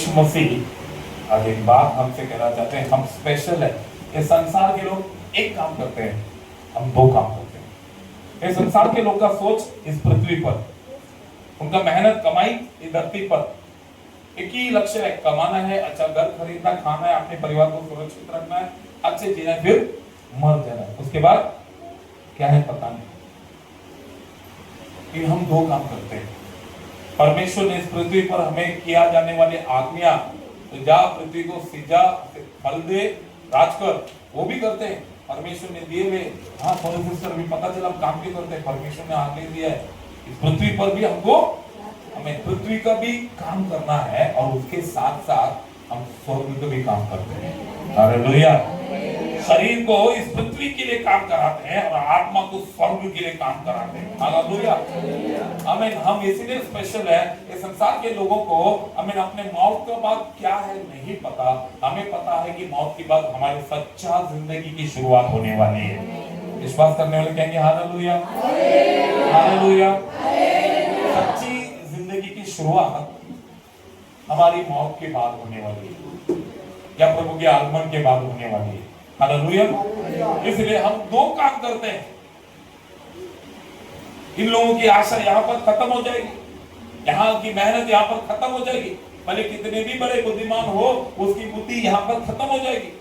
यीशु मसीह आज एक बात हमसे कहना चाहते हैं, हम स्पेशल है। ये संसार के लोग एक काम करते हैं, हम दो काम करते हैं। ये संसार के लोग का सोच इस पृथ्वी पर, उनका मेहनत कमाई इस धरती पर एक ही लक्ष्य है, कमाना है, अच्छा घर खरीदना, खाना है, अपने परिवार को सुरक्षित रखना है, अच्छे जीना है, फिर मर जाना है। उसके बाद क्या है पता नहीं। कि हम दो काम करते हैं। परमेश्वर ने इस पृथ्वी पर हमें किया जाने वाली आज्ञा, तो जा पृथ्वी को सिजा, फल दे, राज कर, वो भी करते हैं। परमेश्वर ने दिए हुए, हाँ थोड़े सिस्टर भी पता चला काम भी करते हैं। परमेश्वर ने आज्ञा दिया है इस पृथ्वी पर भी हमको, हमें पृथ्वी का भी काम करना है और उसके साथ साथ हम स्वर्ग का भी काम करते हैं। हालेलुया। शरीर को इस पृथ्वी के लिए काम कराते हैं और आत्मा को स्वर्ग के लिए काम कराते हैं। हालेलुया। हमें हम इसीलिए स्पेशल है। इस संसार के लोगों को हमें अपने मौत के बाद क्या है नहीं पता। हमें पता है कि मौत के बाद हमारी सच्चा जिंदगी की शुरुआत होने वाली है। विश्वास करने वाले कहेंगे हालेलुया, हालेलुया। सच्ची जिंदगी की शुरुआत हमारी मौत के बाद होने वाली है या प्रभु के आगमन के बाद होने वाली है। हालेलुया। इसलिए हम दो काम करते हैं। इन लोगों की आशा यहाँ पर खत्म हो जाएगी, यहाँ की मेहनत यहाँ पर खत्म हो जाएगी। भले कितने भी बड़े बुद्धिमान हो, उसकी बुद्धि यहाँ पर खत्म हो जाएगी।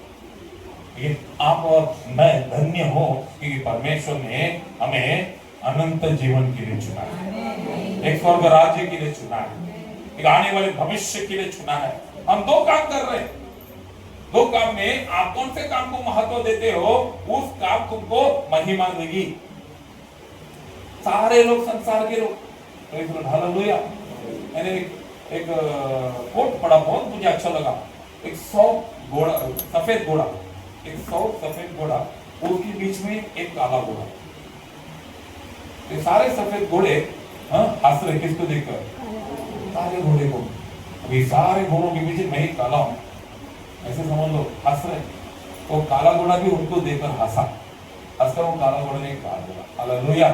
लेकिन आप और मैं धन्य हो कि परमेश्वर ने हमें अनंत जीवन के लिए चुना है, एक स्वर्ग राज्य के लिए चुना है, एक आने वाले भविष्य के लिए चुना है। हम दो काम कर रहे हैं। दो काम में आप कौन से काम को महत्व देते हो, उस काम तुमको महिमा देगी। सारे लोग, संसार के लोग, हालेलुया। मैंने एक कोट पढ़ा, बहुत मुझे अच्छा लगा। एक 100 घोड़ा, सफेद घोड़ा, एक 100 सफेद घोड़ा, उसके बीच में एक काला घोड़ा। ये सारे सफेद घोड़े हंस रहे किसको देखकर? काले घोड़े को। अभी सारे घोड़ों के बीच मैं ही काला हूं, ऐसे समझ लो, हंस रहे। तो काला घोड़ा भी उनको देखकर हंसा, हंसकर वो काला घोड़ा ने कहा बोला हालेलुया,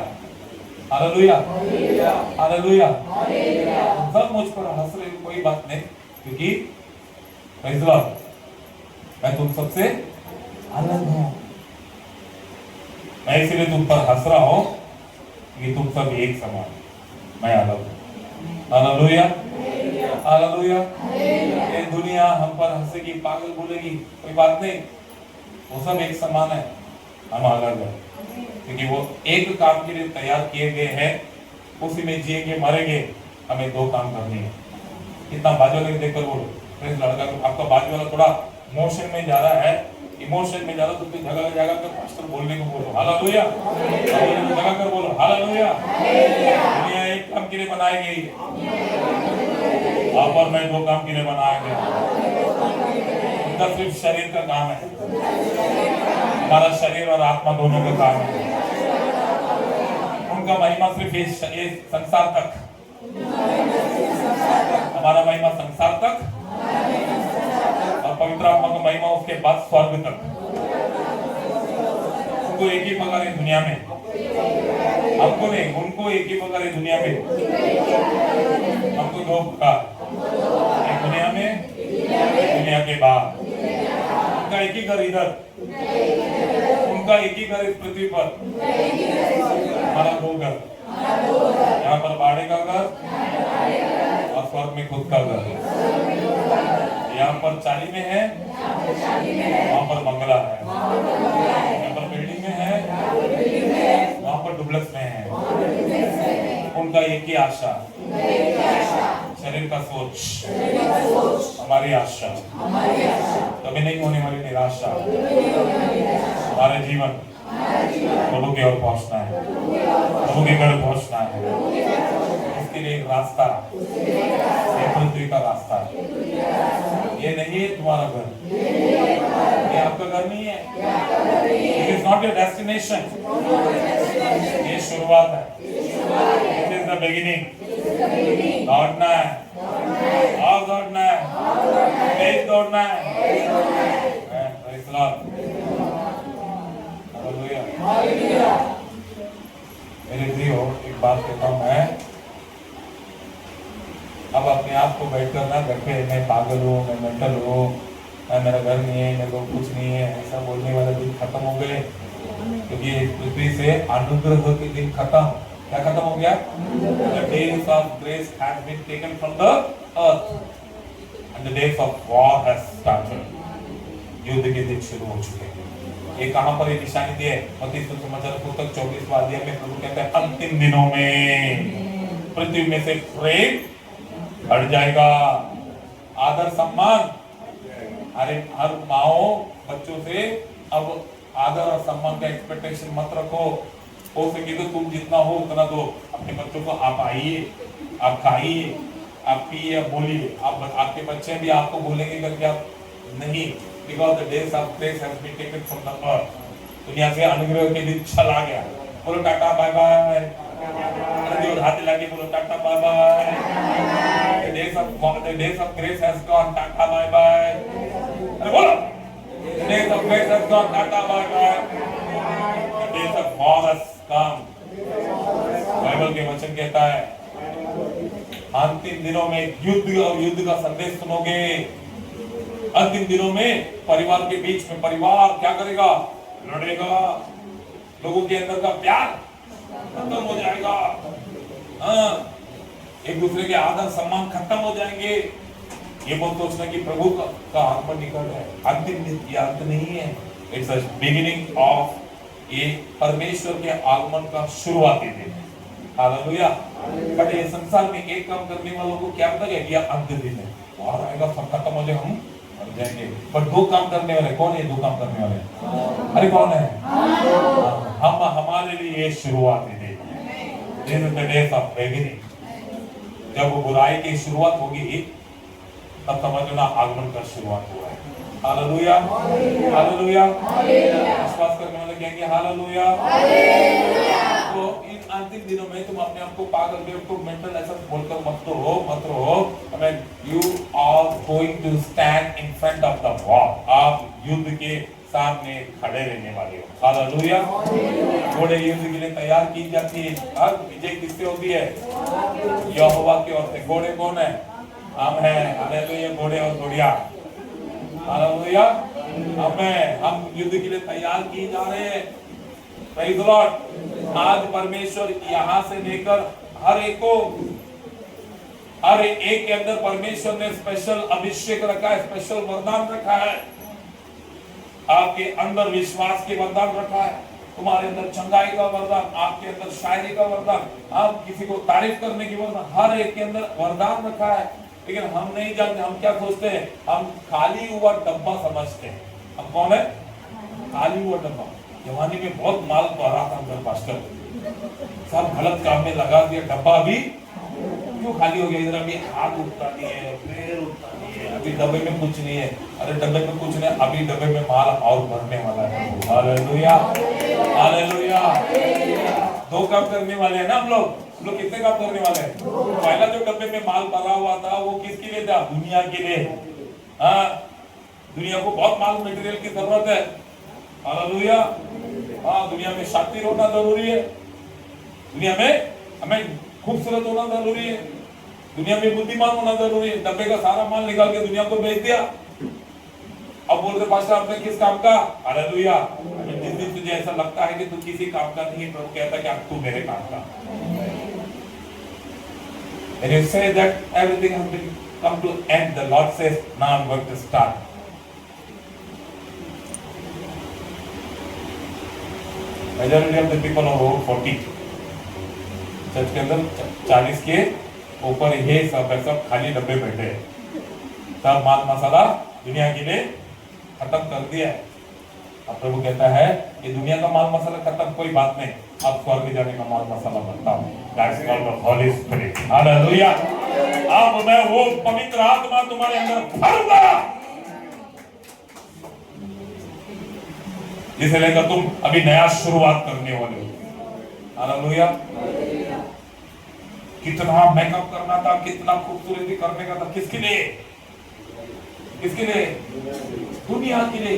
हालेलुया, हालेलुया। सब मुझ पर हंस रहे, कोई बात नहीं, क्योंकि प्रेज़ द लॉर्ड, मैं तुम सबसे अलग हूं। मैं इसलिए तुम पर हंस रहा हूं कि तुम सब एक समान, मैं अलग हूं। Hallelujah, hallelujah. ये दुनिया हम पर हंसेगी, पागल बोलेगी, कोई बात नहीं, वो सब एक समान है, हम अलग है। क्योंकि वो एक काम के लिए तैयार किए गए हैं, उसी में जिएंगे मरेंगे। हमें दो काम करनी है। कितना बाजू वाले देखकर बोलो, लड़का आपका बाजू वाला थोड़ा इमोशन में जा रहा है, इमोशन में जा रहा, तो जगह तो पास्टर बोलने को बोलो हालेलुया, जगह कर बोलो हालेलुया। दुनिया एक काम के लिए बनाई गई है, आप और मैं दो काम के लिए बनाया गया। उनका सिर्फ शरीर का काम है, हमारा शरीर और आत्मा दोनों का काम है। उनका महिमा सिर्फ ये संसार तक, हमारा महिमा संसार तक, और पवित्र आत्मा का महिमा उसके बाद स्वर्ग तक। उनको एक ही पगार है दुनिया में, हमको नहीं, उनको एक ही पगार है दुनिया में, हमको दो पगार, एक दुनिया में, दुनिया के बाहर। उनका एक ही घर इधर, उनका एक ही घर इस पृथ्वी पर, हमारा दो घर, यहाँ पर भाड़े का घर और स्वर्ग में खुद का घर। यहाँ पर चाली में है, वहाँ पर बंगला है, यहाँ पर बिल्डिंग में है, वहाँ पर डुप्लेक्स में है। उनका एक ही आशा, शरीर का सोच, हमारी आशा कभी नहीं होने वाली निराशा। हमारे जीवन प्रभु की ओर पहुंचना है, प्रभु के घर पहुंचना है। इसके लिए एक रास्ता, एक पृथ्वी का रास्ता है। ये नहीं है तुम्हारा घर, ये आपका घर नहीं है, it is not your destination, ये शुरुआत है, इट इज द बिगिनिंग। दौड़ना है और दौड़ना है, तेज दौड़ना है। Praise the Lord, hallelujah. मेरे प्रियो, एक बात कहता हूं मैं, अब अपने आप को बैठकर ना घर पे मैं पागल हूँ, मैं मेंटल हूँ, मेरा घर नहीं है, मेरे को कुछ नहीं है, ऐसा बोलने वाले दिन खत्म हो गए। क्योंकि पृथ्वी से अनुग्रह के दिन खत्म, क्या खत्म हो गया? The days of grace has been taken from the earth and the days of war has started. युद्ध के दिन शुरू हो चुके हैं। ये कहां पर ये निशानी दी है? मत्ती सुसमाचार पुस्तक 24वां अध्याय में प्रभु कहते हैं अंतिम दिनों में पृथ्वी में से प्रेम हट जाएगा, आदर सम्मान, अरे हर माओ बच्चों से अब आदर और सम्मान का एक्सपेक्टेशन मत रखो। हो सके तो तुम जितना हो उतना दो अपने बच्चों को। आप आइए, आप खाइए, आप पिए, आप बोलिए, आप आपके बच्चे भी आपको बोलेंगे करके आप नहीं, because the days of grace has been taken from the earth. दुनिया से अनुग्रह के दिन चला गया। बोलो टाटा बाय बाय, अरे जो हाथ लगा के बोलो tata bye bye. The days of grace has gone, tata bye bye. अरे बोलो the days of grace has gone, tata bye bye. The days of war has come। Bible के वचन कहता है अंतिम दिनों में युद्ध और युद्ध का संदेश सुनोगे। अंतिम दिनों में परिवार के बीच में परिवार क्या करेगा? लड़ेगा। लोगों के अंदर का प्यार खत्म हो जाएगा। हाँ, एक दूसरे के आदर सम्मान खत्म हो जाएंगे। ये बहुत सोचना कि प्रभु का आगमन निकल है, अंतिम दिन अंत नहीं है। इट्स अ बिगिनिंग ऑफ ये परमेश्वर के आगमन का शुरुआती दिन। हालेलुया। बट ये संसार में एक काम करने वालों को क्या पता है? ये अंत दिन है, और आएगा सब खत्म हो जाए, हम मर जाएंगे। पर दो काम करने वाले कौन है? दो काम करने वाले अरे कौन है? हम हमारे लिए ये शुरुआती दिन। This is the day of beginning. जब वो बुराई की शुरुआत होगी तब समझना आगमन का शुरुआत हुआ है। Hallelujah, hallelujah. विश्वास करने वाले कहेंगे हालेलुया। तो इन अंतिम दिनों में तुम अपने आप को पागल, बेवकूफ, मेंटल ऐसा बोलकर मत रहो। I mean, you are going to stand in front of the war। आप युद्ध के सामने खड़े रहने वाले हो। हालेलुया। घोड़े युद्ध के लिए तैयार की जाती है। अब विजय किससे होती है? यहोवा की ओर से। घोड़े कौन है? हम हैं। हालेलुया। घोड़े और घोड़ियां। हालेलुया। हम युद्ध के लिए तैयार किए जा रहे हैं। Praise the Lord. आज परमेश्वर यहाँ से लेकर हर एक के अंदर परमेश्वर ने स्पेशल अभिषेक रखा है, स्पेशल वरदान रखा है। आपके अंदर विश्वास के वरदान रखा है, तुम्हारे अंदर चंगाई का वरदान, आपके अंदर शायरी का वरदान, आप किसी को तारीफ करने की वरदान, हर एक के अंदर वरदान रखा है। लेकिन हम नहीं जानते, हम क्या सोचते हैं? हम खाली हुआ डब्बा समझते हैं। हम कौन है? खाली हुआ डब्बा। जवानी में बहुत माल भरा था अंदर, पास्टर सब गलत काम में लगा दिया, डब्बा भी क्यों खाली हो गया? इधर अभी हाथ उठता नहीं है, पैर उठता नहीं है, अभी डब्बे में कुछ नहीं है। अरे डब्बे में कुछ नहीं, अभी डब्बे में माल और भरने वाला है। Hallelujah, hallelujah. दो काम करने वाले हैं ना हम लोग कितने काम करने वाले हैं? पहला जो डब्बे में माल भरा हुआ था वो किसके लिए था? दुनिया के लिए। हाँ, दुनिया को बहुत माल मटेरियल की जरूरत है। हालेलुया। हाँ, दुनिया में शातिर होना जरूरी है, दुनिया में हमें खूबसूरत होना जरूरी है, दुनिया में बुद्धिमान होना जरूरी है। डब्बे का सारा माल निकाल के दुनिया को बेच दिया। अब बोल रहे पास्टर आपने किस काम का? हालेलुया। जिस दिन तुझे ऐसा लगता है कि तू किसी काम का नहीं, प्रभु कहता है कि अब तू मेरे काम का। When you say that everything has been come to end, the Lord says, now I'm going to start. Majority of the people are over 40. Church के अंदर 40 के ऊपर ये सब खाली डब्बे बैठे हैं। सब माल मसाला दुनिया के लिए खत्म कर दिया है। अब प्रभु कहता है कि दुनिया का माल मसाला खत्म, कोई बात नहीं, अब स्वर्ग जाने का माल मसाला बनता हूँ। That's called the Holy Spirit। Hallelujah. अब मैं वो पवित्र आत्मा तुम्हारे अंदर भरूंगा जिसे लेकर तुम अभी नया शुरुआत करने वाले हो। हालेलुया। कितना मेकअप करना था, कितना खूबसूरती करने का था, किसके लिए? किसके लिए? दुनिया के लिए।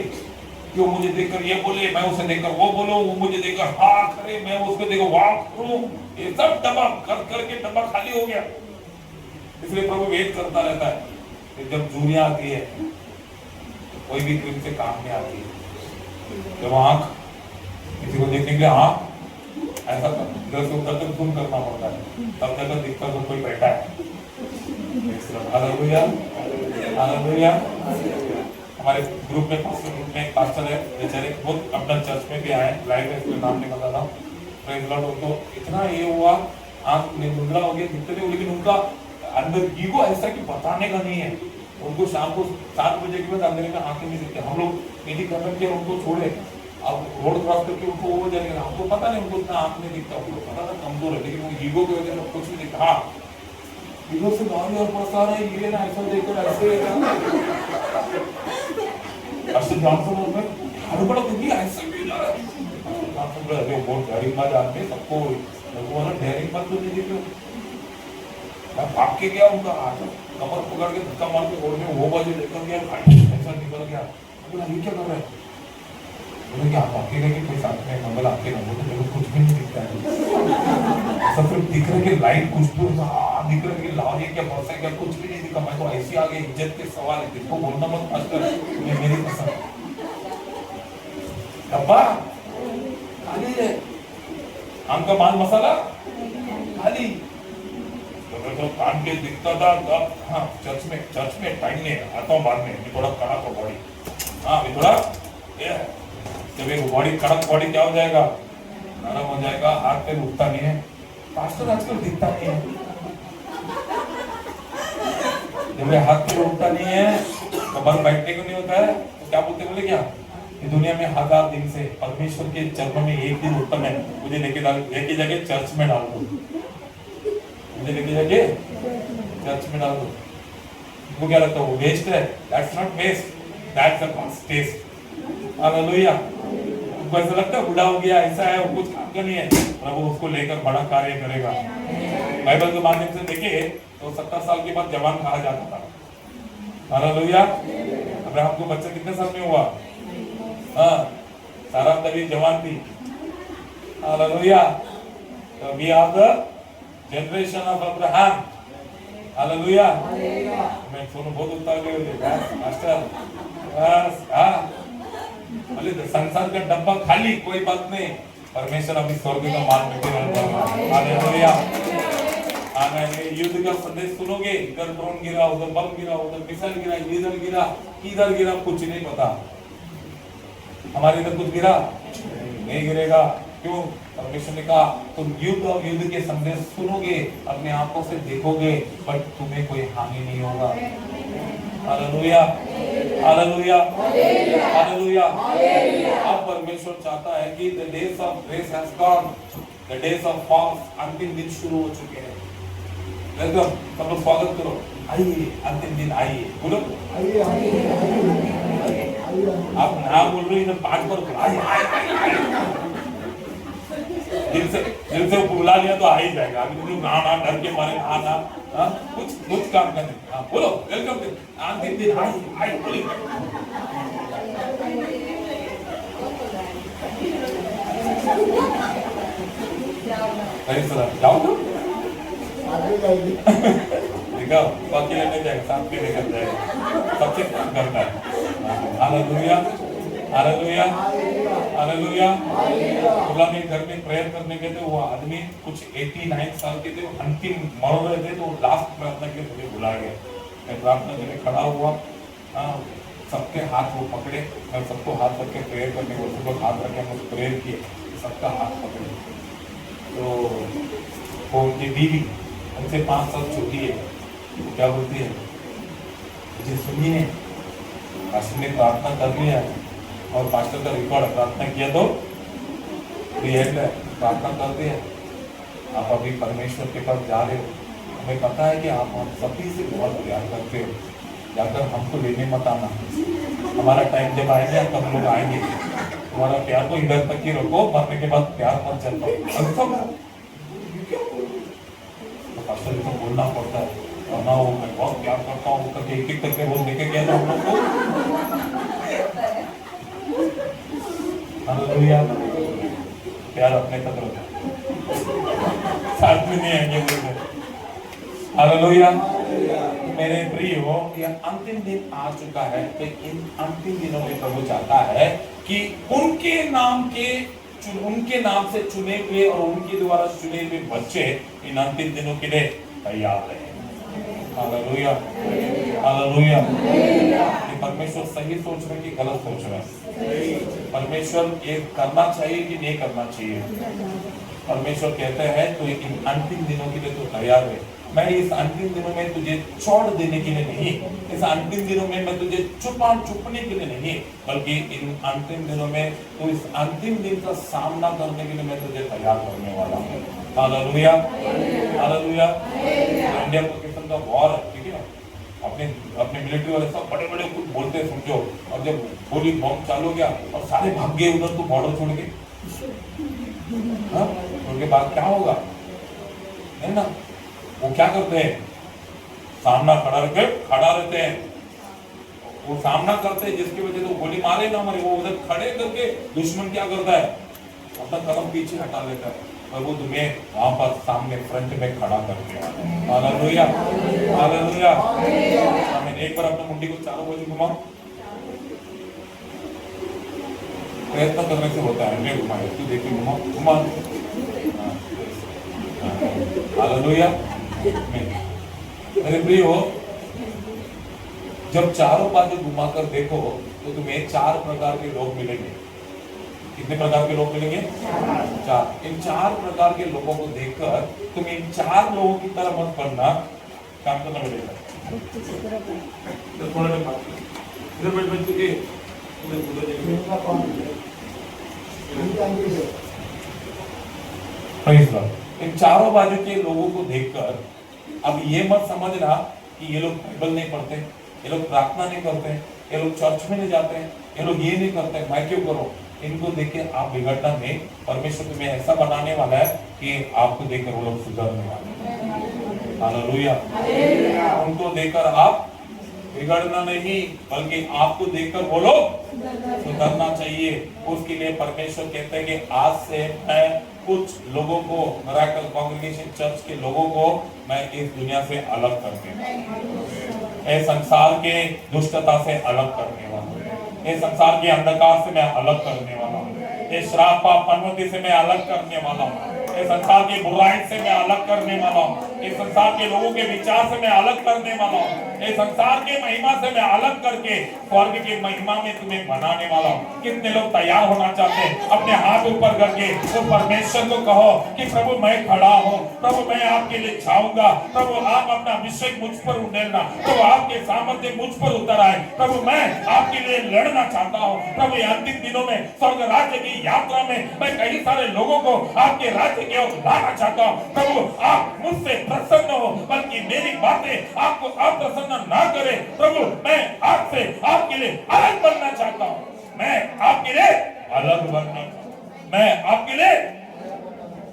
क्यों मुझे देखकर ये बोले, मैं उसे देखकर वो बोलूं, वो मुझे देखकर हाँ करे, मैं उसको देखकर वाह करूं। ये सब डब्बा कर करके डब्बा खाली हो गया। इसलिए प्रभु वेट करता रहता है कि जब जूनिया आती है कोई भी क्रीम से काम में आती है। जब आंख किसी को देखने के लिए आंख ऐसा इधर से उधर तक जूम करना पड़ता है, तब जगह दिखता है कोई बैठा है। Hallelujah, hallelujah. हमारे ग्रुप में पास्टर है बेचारे, बहुत अपना चर्च में भी आए, लाइव में इसका नाम नहीं पता था। Praise Lord. उनको इतना ये हुआ, आंख में धुंधला हो गया दिखते थे, लेकिन उनका अंदर ईगो ऐसा कि बताने का नहीं है। उनको शाम को 7 बजे के बाद अंदर में आंखें नहीं दिखते। हम लोग यदि करने के उनको छोड़े, अब रोड क्रॉस करके उनको वो जाएगा, हमको पता नहीं उनको इतना आंख नहीं दिखता, उनको पता था कमजोर है, लेकिन वो ईगो की वजह से कुछ नहीं दिखता। हाँ, ईगो से गाली और प्रसार है, ये ना ऐसा देखकर ऐसे अस्सी जॉनसन में हड़बड़ होगी, ऐसा भी ना जॉनसन अरे बहुत डेयरिंग बात आते सबको वो ना डेयरिंग बात तो नहीं दिखी। मैं भाग के गया, उनका हाथ कमर पकड़ के धक्का मार के रोड में वो बजे लेकर गया, ऐसा निकल गया। बोला ये क्या कर रहा है? बोले कि आप अकेले के कोई साथ में मंगल आपके ना, बोले मेरे कुछ भी नहीं दिखता है, सब सिर्फ दिख रहा है कि लाइट कुछ तो दिख रहा है कि लाल है क्या बरसा है क्या, कुछ भी नहीं दिखा। मैं तो ऐसी आ गई, इज्जत के सवाल है, किसको बोलना मत मास्टर, ये मेरी पसंद डब्बा खाली है, आम का माल मसाला खाली। तो काम के दिखता था तब, हाँ चर्च में टाइम नहीं है, आता हूँ बाद में, थोड़ा कड़क हो बॉडी, हाँ थोड़ा जब एक बॉडी कड़क बॉडी क्या हो जाएगा, नरम हो जाएगा, हाथ पे उठता नहीं है। पास्टर आजकल दिखता नहीं है, जब हाथ पे उठता नहीं है तो बस बैठने को नहीं होता है, तो क्या बोलते बोले क्या ये दुनिया में 1000 दिन से परमेश्वर के चरणों में एक दिन उत्तम है, मुझे लेके जाके चर्च में डाल दो, मुझे लेके जाके चर्च में डाल दो। वो क्या लगता है वो वेस्ट है? That's not waste, that's a test. Hallelujah. उनको ऐसा लगता है बुढ़ा हो गया, ऐसा है, वो कुछ काम का नहीं है, प्रभु उसको लेकर बड़ा कार्य करेगा। बाइबल के माध्यम से देखे तो 70 साल के बाद जवान कहा जाता था। हालेलुया। अब्राहम को बच्चा कितने साल में हुआ? हाँ, सारा तभी जवान थी। हालेलुया। तो we are the generation of Abraham. Hallelujah. मैं सुनो बहुत उतावले हो गए मास्टर, बस हाँ बोले संसार का डब्बा खाली, कोई बात नहीं, परमेश्वर अभी स्वर्ग का माल में। हालेलुया। आमेन। युद्ध का संदेश सुनोगे, इधर ड्रोन गिरा, उधर बम गिरा, उधर मिसाइल गिरा, इधर गिरा, किधर गिरा कुछ नहीं पता। हमारे इधर कुछ गिरा नहीं गिरेगा, क्यों? परमेश्वर ने कहा तुम युद्ध और युद्ध के संदेश सुनोगे, अपने आंखों से देखोगे, बट तुम्हें कोई हानि नहीं होगा। Hallelujah, hallelujah, hallelujah. अब परमेश्वर चाहता है कि the days of grace has gone, the days of fast अंतिम दिन शुरू हो चुके हैं। वेलकम, सब लोग स्वागत करो, आइए अंतिम दिन आइए, बोलो आइए, आप ना बोल रहे इधर 5 बार आइए, दिल से बुला लिया तो आ ही जाएगा। अभी तुम ना डर के मारे ना कुछ काम करने, हाँ बोलो वेलकम अंतिम दिन आइए बोलिए। जाओ तो देखो बाकी लेने जाएगा, साथ के लेकर जाएगा, सबसे काम करता है। Hallelujah, hallelujah, hallelujah. खुला में घर में प्रेयर करने गए थे, वो आदमी कुछ 89 साल के थे, अंतिम मर रहे थे, तो लास्ट प्रार्थना के लिए मुझे बुला गया। मैं प्रार्थना के लिए खड़ा हुआ, सबके हाथ वो पकड़े, मैं सबको हाथ रख के प्रेयर करने को, सबको हाथ रख के हम प्रेयर किए, सबका हाथ पकड़े। तो वो उनकी बीवी उनसे 5 साल छोटी है, वो क्या बोलती है, मुझे सुनिए, पास्टर ने प्रार्थना कर लिया और पास्टर का रिकॉर्ड प्रार्थना किया तो प्रार्थना कर दिया, आप अभी परमेश्वर के पास जा रहे हो, हमें पता है कि आप हम सभी से बहुत प्यार करते हो, जाकर हमको लेने मत आना, हमारा टाइम जब आएगा तब हम लोग आएंगे, तुम्हारा प्यार को इधर तक ही रखो, मरने के बाद प्यार मत चलता। पास्टर को बोलना पड़ता है, और ना वो मैं बहुत प्यार करता हूँ करके एक करके वो लेके गया था हम लोग को। हालेलुया। प्यार अपने तक रखो, साथ में नहीं आएंगे। हालेलुया। मेरे प्रियो, ये अंतिम दिन आ चुका है। तो इन अंतिम दिनों में प्रभु चाहता है कि उनके नाम से चुने हुए और उनके द्वारा चुने हुए बच्चे इन अंतिम दिनों के लिए तैयार रहे। Hallelujah, hallelujah. परमेश्वर सही सोच रहे कि गलत सोच रहे? परमेश्वर ये करना चाहिए कि नहीं करना चाहिए? परमेश्वर कहते हैं तो इन अंतिम दिनों के लिए तो तैयार है। मैं इस अंतिम दिनों में तुझे छोड़ देने के लिए नहीं, इस अंतिम दिनों में मैं तुझे छुपने के लिए नहीं, बल्कि इन अंतिम दिनों में तो इस अंतिम दिन का सामना करने के लिए मैं तुझे तैयार करने वाला हूँ। Hallelujah, hallelujah. इंडिया पाकिस्तान का वॉर है, ठीक है। अपने मिलिट्री वाले सब बड़े बड़े कुछ बोलते हैं, समझो। और जब गोली बम चालू हो गया और सारे भाग गए उधर, तो बॉर्डर छोड़ के, उनके बाद क्या होगा, है ना? वो क्या करते हैं? सामना खड़ा रहते हैं। वो सामना करते हैं जिसकी वजह से वो गोली मारे ना मारे, वो उधर खड़े करके दुश्मन क्या करता है? अपना कदम पीछे हटा लेता है और वो तुम्हें वहां पर सामने फ्रंट में खड़ा करके। Hallelujah, hallelujah. आमीन। एक बार अपने मुंडी को चारों बाजू घुमाओ। प्रयत्न करने से होता है, मैं घुमाए तू, देखिए घुमा। हालेलुया। मेरे प्रियो, जब चारों बाजू घुमाकर देखो तो तुम्हें 4 प्रकार के लोग मिलेंगे। कितने प्रकार के लोग मिलेंगे? 4। इन 4 प्रकार के लोगों को देखकर तुम इन 4 लोगों की तरह मत बनना, काम करना मिलेगा। इन चारों बाजू के लोगों को देखकर अब ये मत समझना कि ये लोग बाइबल नहीं पढ़ते, ये लोग प्रार्थना नहीं करते, ये लोग चर्च में नहीं जाते, ये लोग ये नहीं करते, मैं क्यों करूं? इनको देख के आप बिगड़ना नहीं। परमेश्वर तुम्हें ऐसा बनाने वाला है कि आपको देखकर वो लोग सुधरने वाले हैं। हालेलुया। उनको देखकर आप बिगड़ना नहीं, बल्कि आपको देखकर वो लोग सुधरना चाहिए। उसके लिए परमेश्वर कहते हैं कि आज से मैं कुछ लोगों को, मिरेकल कांग्रेगेशन चर्च के लोगों को मैं इस दुनिया से अलग करने वाला हूं। इस संसार के दुष्टता से अलग करने वाला हूं। इस संसार के अंधकार से मैं अलग करने वाला हूं। इस श्राप पाप पनौती से मैं अलग करने वाला हूं। इस संसार की बुराई से मैं अलग करने वाला हूं। इस संसार के लोगों के विचार से मैं अलग करने वाला हूं। इस संसार के महिमा से मैं अलग करके स्वर्ग की महिमा में तुम्हें बनाने वाला हूं। कितने लोग तैयार होना चाहते हैं? अपने हाथ ऊपर करके तो परमेश्वर को कहो कि प्रभु मैं खड़ा हूं, प्रभु मैं आपके लिए जाऊंगा, प्रभु आप अपना अभिषेक मुझ पर उंडेलना, प्रभु आपके सामर्थ्य मुझ पर उतर आए, प्रभु मैं आपके लिए लड़ना चाहता हूं। प्रभु अंतिम दिनों में स्वर्ग राज्य की यात्रा में मैं कई सारे लोगों को आपके राज्य की ओर लाना चाहता हूं। प्रभु आप मुझसे प्रसन्न हो, बल्कि मेरी बातें आपको अप्रसन्न ना करे। प्रभु मैं आपसे आपके लिए अलग बनना चाहता हूं। मैं आपके लिए अलग बनना चाहता हूं। मैं आपके लिए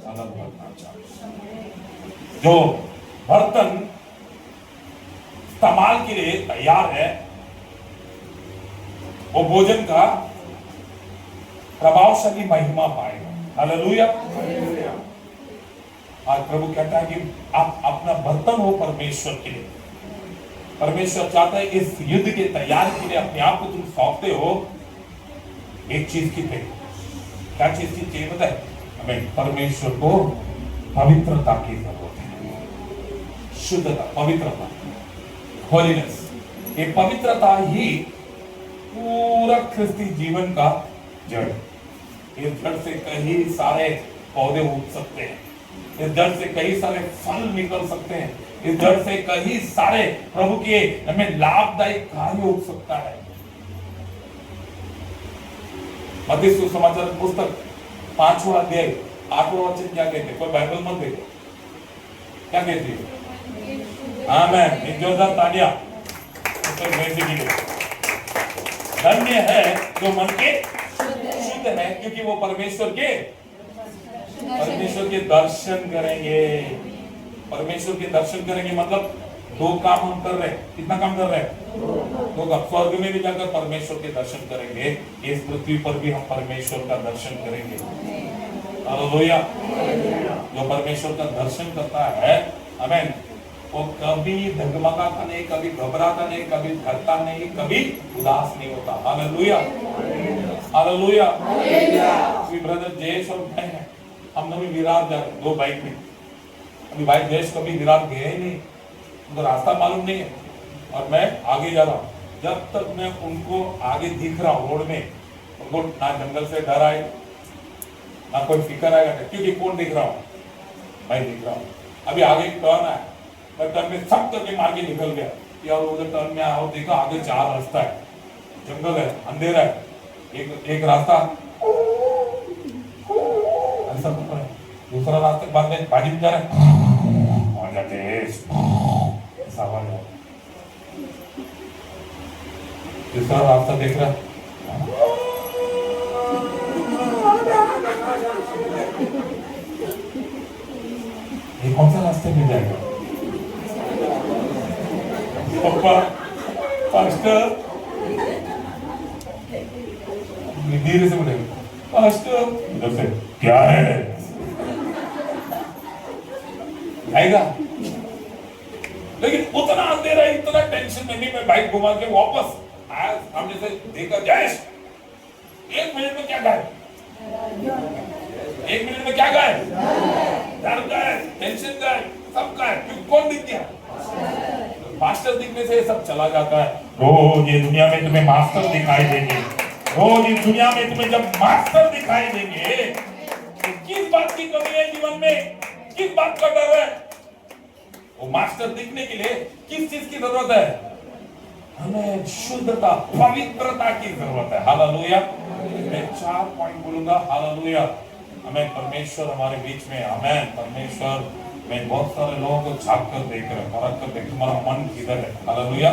अलग बनना चाहता हूं। जो बर्तन इस्तेमाल के लिए तैयार है, वो भोजन का प्रभावशाली महिमा पाएगा। हालेलुया। आज प्रभु कहता है कि आप अपना बर्तन हो परमेश्वर के लिए। परमेश्वर चाहता है इस युद्ध के तैयारी के लिए अपने आप को तुम सौंपते हो एक चीज की पे। क्या चीज की चाहिए पता है? हमें परमेश्वर को पवित्रता की जरूरत है। शुद्धता, पवित्रता, होलीनेस। ये पवित्रता ही पूरा ख्रिस्ती जीवन का जड़। इस जड़ से कई सारे पौधे उग सकते हैं, इस जड़ से कई सारे फल निकल सकते हैं, इस जड़ से कई सारे प्रभु के हमें लाभदायक कार्य उग सकता है। मत्ती सुसमाचार पुस्तक 5वां अध्याय 8वां वचन क्या कहते हैं? कोई बाइबल मत देखो, क्या कहती है? आमीन। एक जोरदार तालियां के लिए। धन्य है जो मन के शुद्ध है, क्योंकि वो परमेश्वर के दर्शन करेंगे। परमेश्वर के दर्शन करेंगे मतलब 2 काम हम कर रहे हैं। कितना काम कर रहे हैं? 2 काम। स्वर्ग में भी जाकर परमेश्वर के दर्शन करेंगे, इस पृथ्वी पर भी हम परमेश्वर का दर्शन करेंगे। हालेलुया। जो परमेश्वर का दर्शन करता है, आमीन, वो कभी डगमगाता नहीं, कभी घबराता नहीं, कभी डरता नहीं, कभी उदास नहीं होता। Hallelujah, hallelujah. ब्रदर जयेश और मैं हैं, हम दोनों विरार जा रहे 2 बाइक में। अभी भाई जयेश कभी विरार गए ही नहीं, उनको रास्ता मालूम नहीं है, और मैं आगे जा रहा हूँ। जब तक मैं उनको आगे दिख रहा हूँ रोड में, उनको ना जंगल से डर आए, ना कोई फिक्र आएगा, क्योंकि कौन दिख रहा हूँ? मैं दिख रहा हूँ। अभी आगे टर्न आया, मैं टर्न में सब करके मार के निकल गया, यार उधर टर्न में आया और देखा आगे 4 रास्ता है, जंगल है, अंधेरा है, एक रास्ता ऐसा, दूसरा रास्ते के बाद में बाजी में जा रहा है, जाते तीसरा रास्ता देख रहा है, ये कौन सा रास्ते में जाएगा? पापा पास्टर धीरे से बोलेगा, पास्टर इधर से क्या है आएगा। लेकिन उतना अंधेरा, इतना टेंशन में नहीं, मैं बाइक घुमा के वापस आया, सामने से देखा जयेश 1 मिनट में क्या गायब, 1 मिनट में क्या गायब, डर गायब, टेंशन गायब, सब गायब। कौन दिख गया? मास्टर दिखने से सब चला जाता है। रोज ये दुनिया में तुम्हें मास्टर दिखाई देंगे, रोज इस दुनिया में तुम्हें जब मास्टर दिखाई देंगे, तो किस बात की कमी है जीवन में, किस बात का डर है? वो मास्टर दिखने के लिए किस चीज की जरूरत है? हमें शुद्धता, पवित्रता की जरूरत है। हालेलुया। मैं 4 पॉइंट बोलूंगा। हालेलुया। हमें परमेश्वर हमारे बीच में, आमेन। परमेश्वर में बहुत सारे लोगों को झांक कर देख रहे, परख कर देख, तुम्हारा मन किधर है? हालेलुया।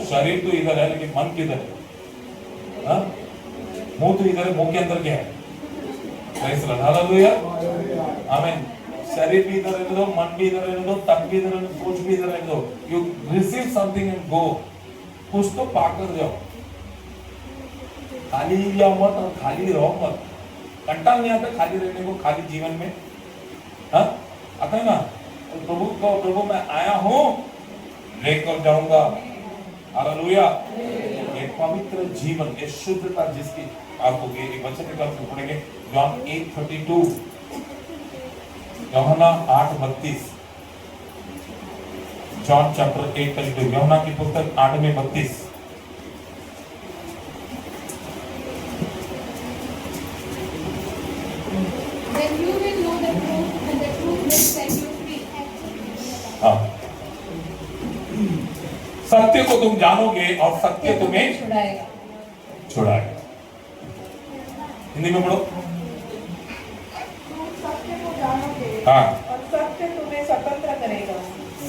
शरीर तो इधर है, लेकिन मन किधर है? मुंह तो इधर है, मुंह के अंदर क्या है? हालेलुया, आमेन। शरीर भी इधर रहने दो, मन भी इधर रहने दो, तन भी इधर रहने दो, सोच भी इधर रहने दो। You receive something and go, कुछ तो पाकर जाओ। खाली जाओ मत और खाली रहो मत। कंटाल नहीं आता खाली रहने को, खाली जीवन में? हाँ, आता है ना? प्रभु को, प्रभु मैं आया हूँ, लेकर जाऊंगा। हालेलुया। ये पवित्र जीवन, ये शुद्धता जिसकी आपको, एक वचन निकाल के पढ़ेंगे, जॉन 8:32, यूहन्ना 8:32, जॉन चैप्टर 8:32, यूहन्ना की पुस्तक 8:32। Then you will know the truth, and the truth will set you free. हाँ, सत्य को तुम जानोगे और सत्य तुम्हें छुड़ाएगा। छुड़ाएगा। हिंदी में पढ़ो। सत्य को जानोगे हाँ, और सत्य तुम्हें स्वतंत्र करेगा।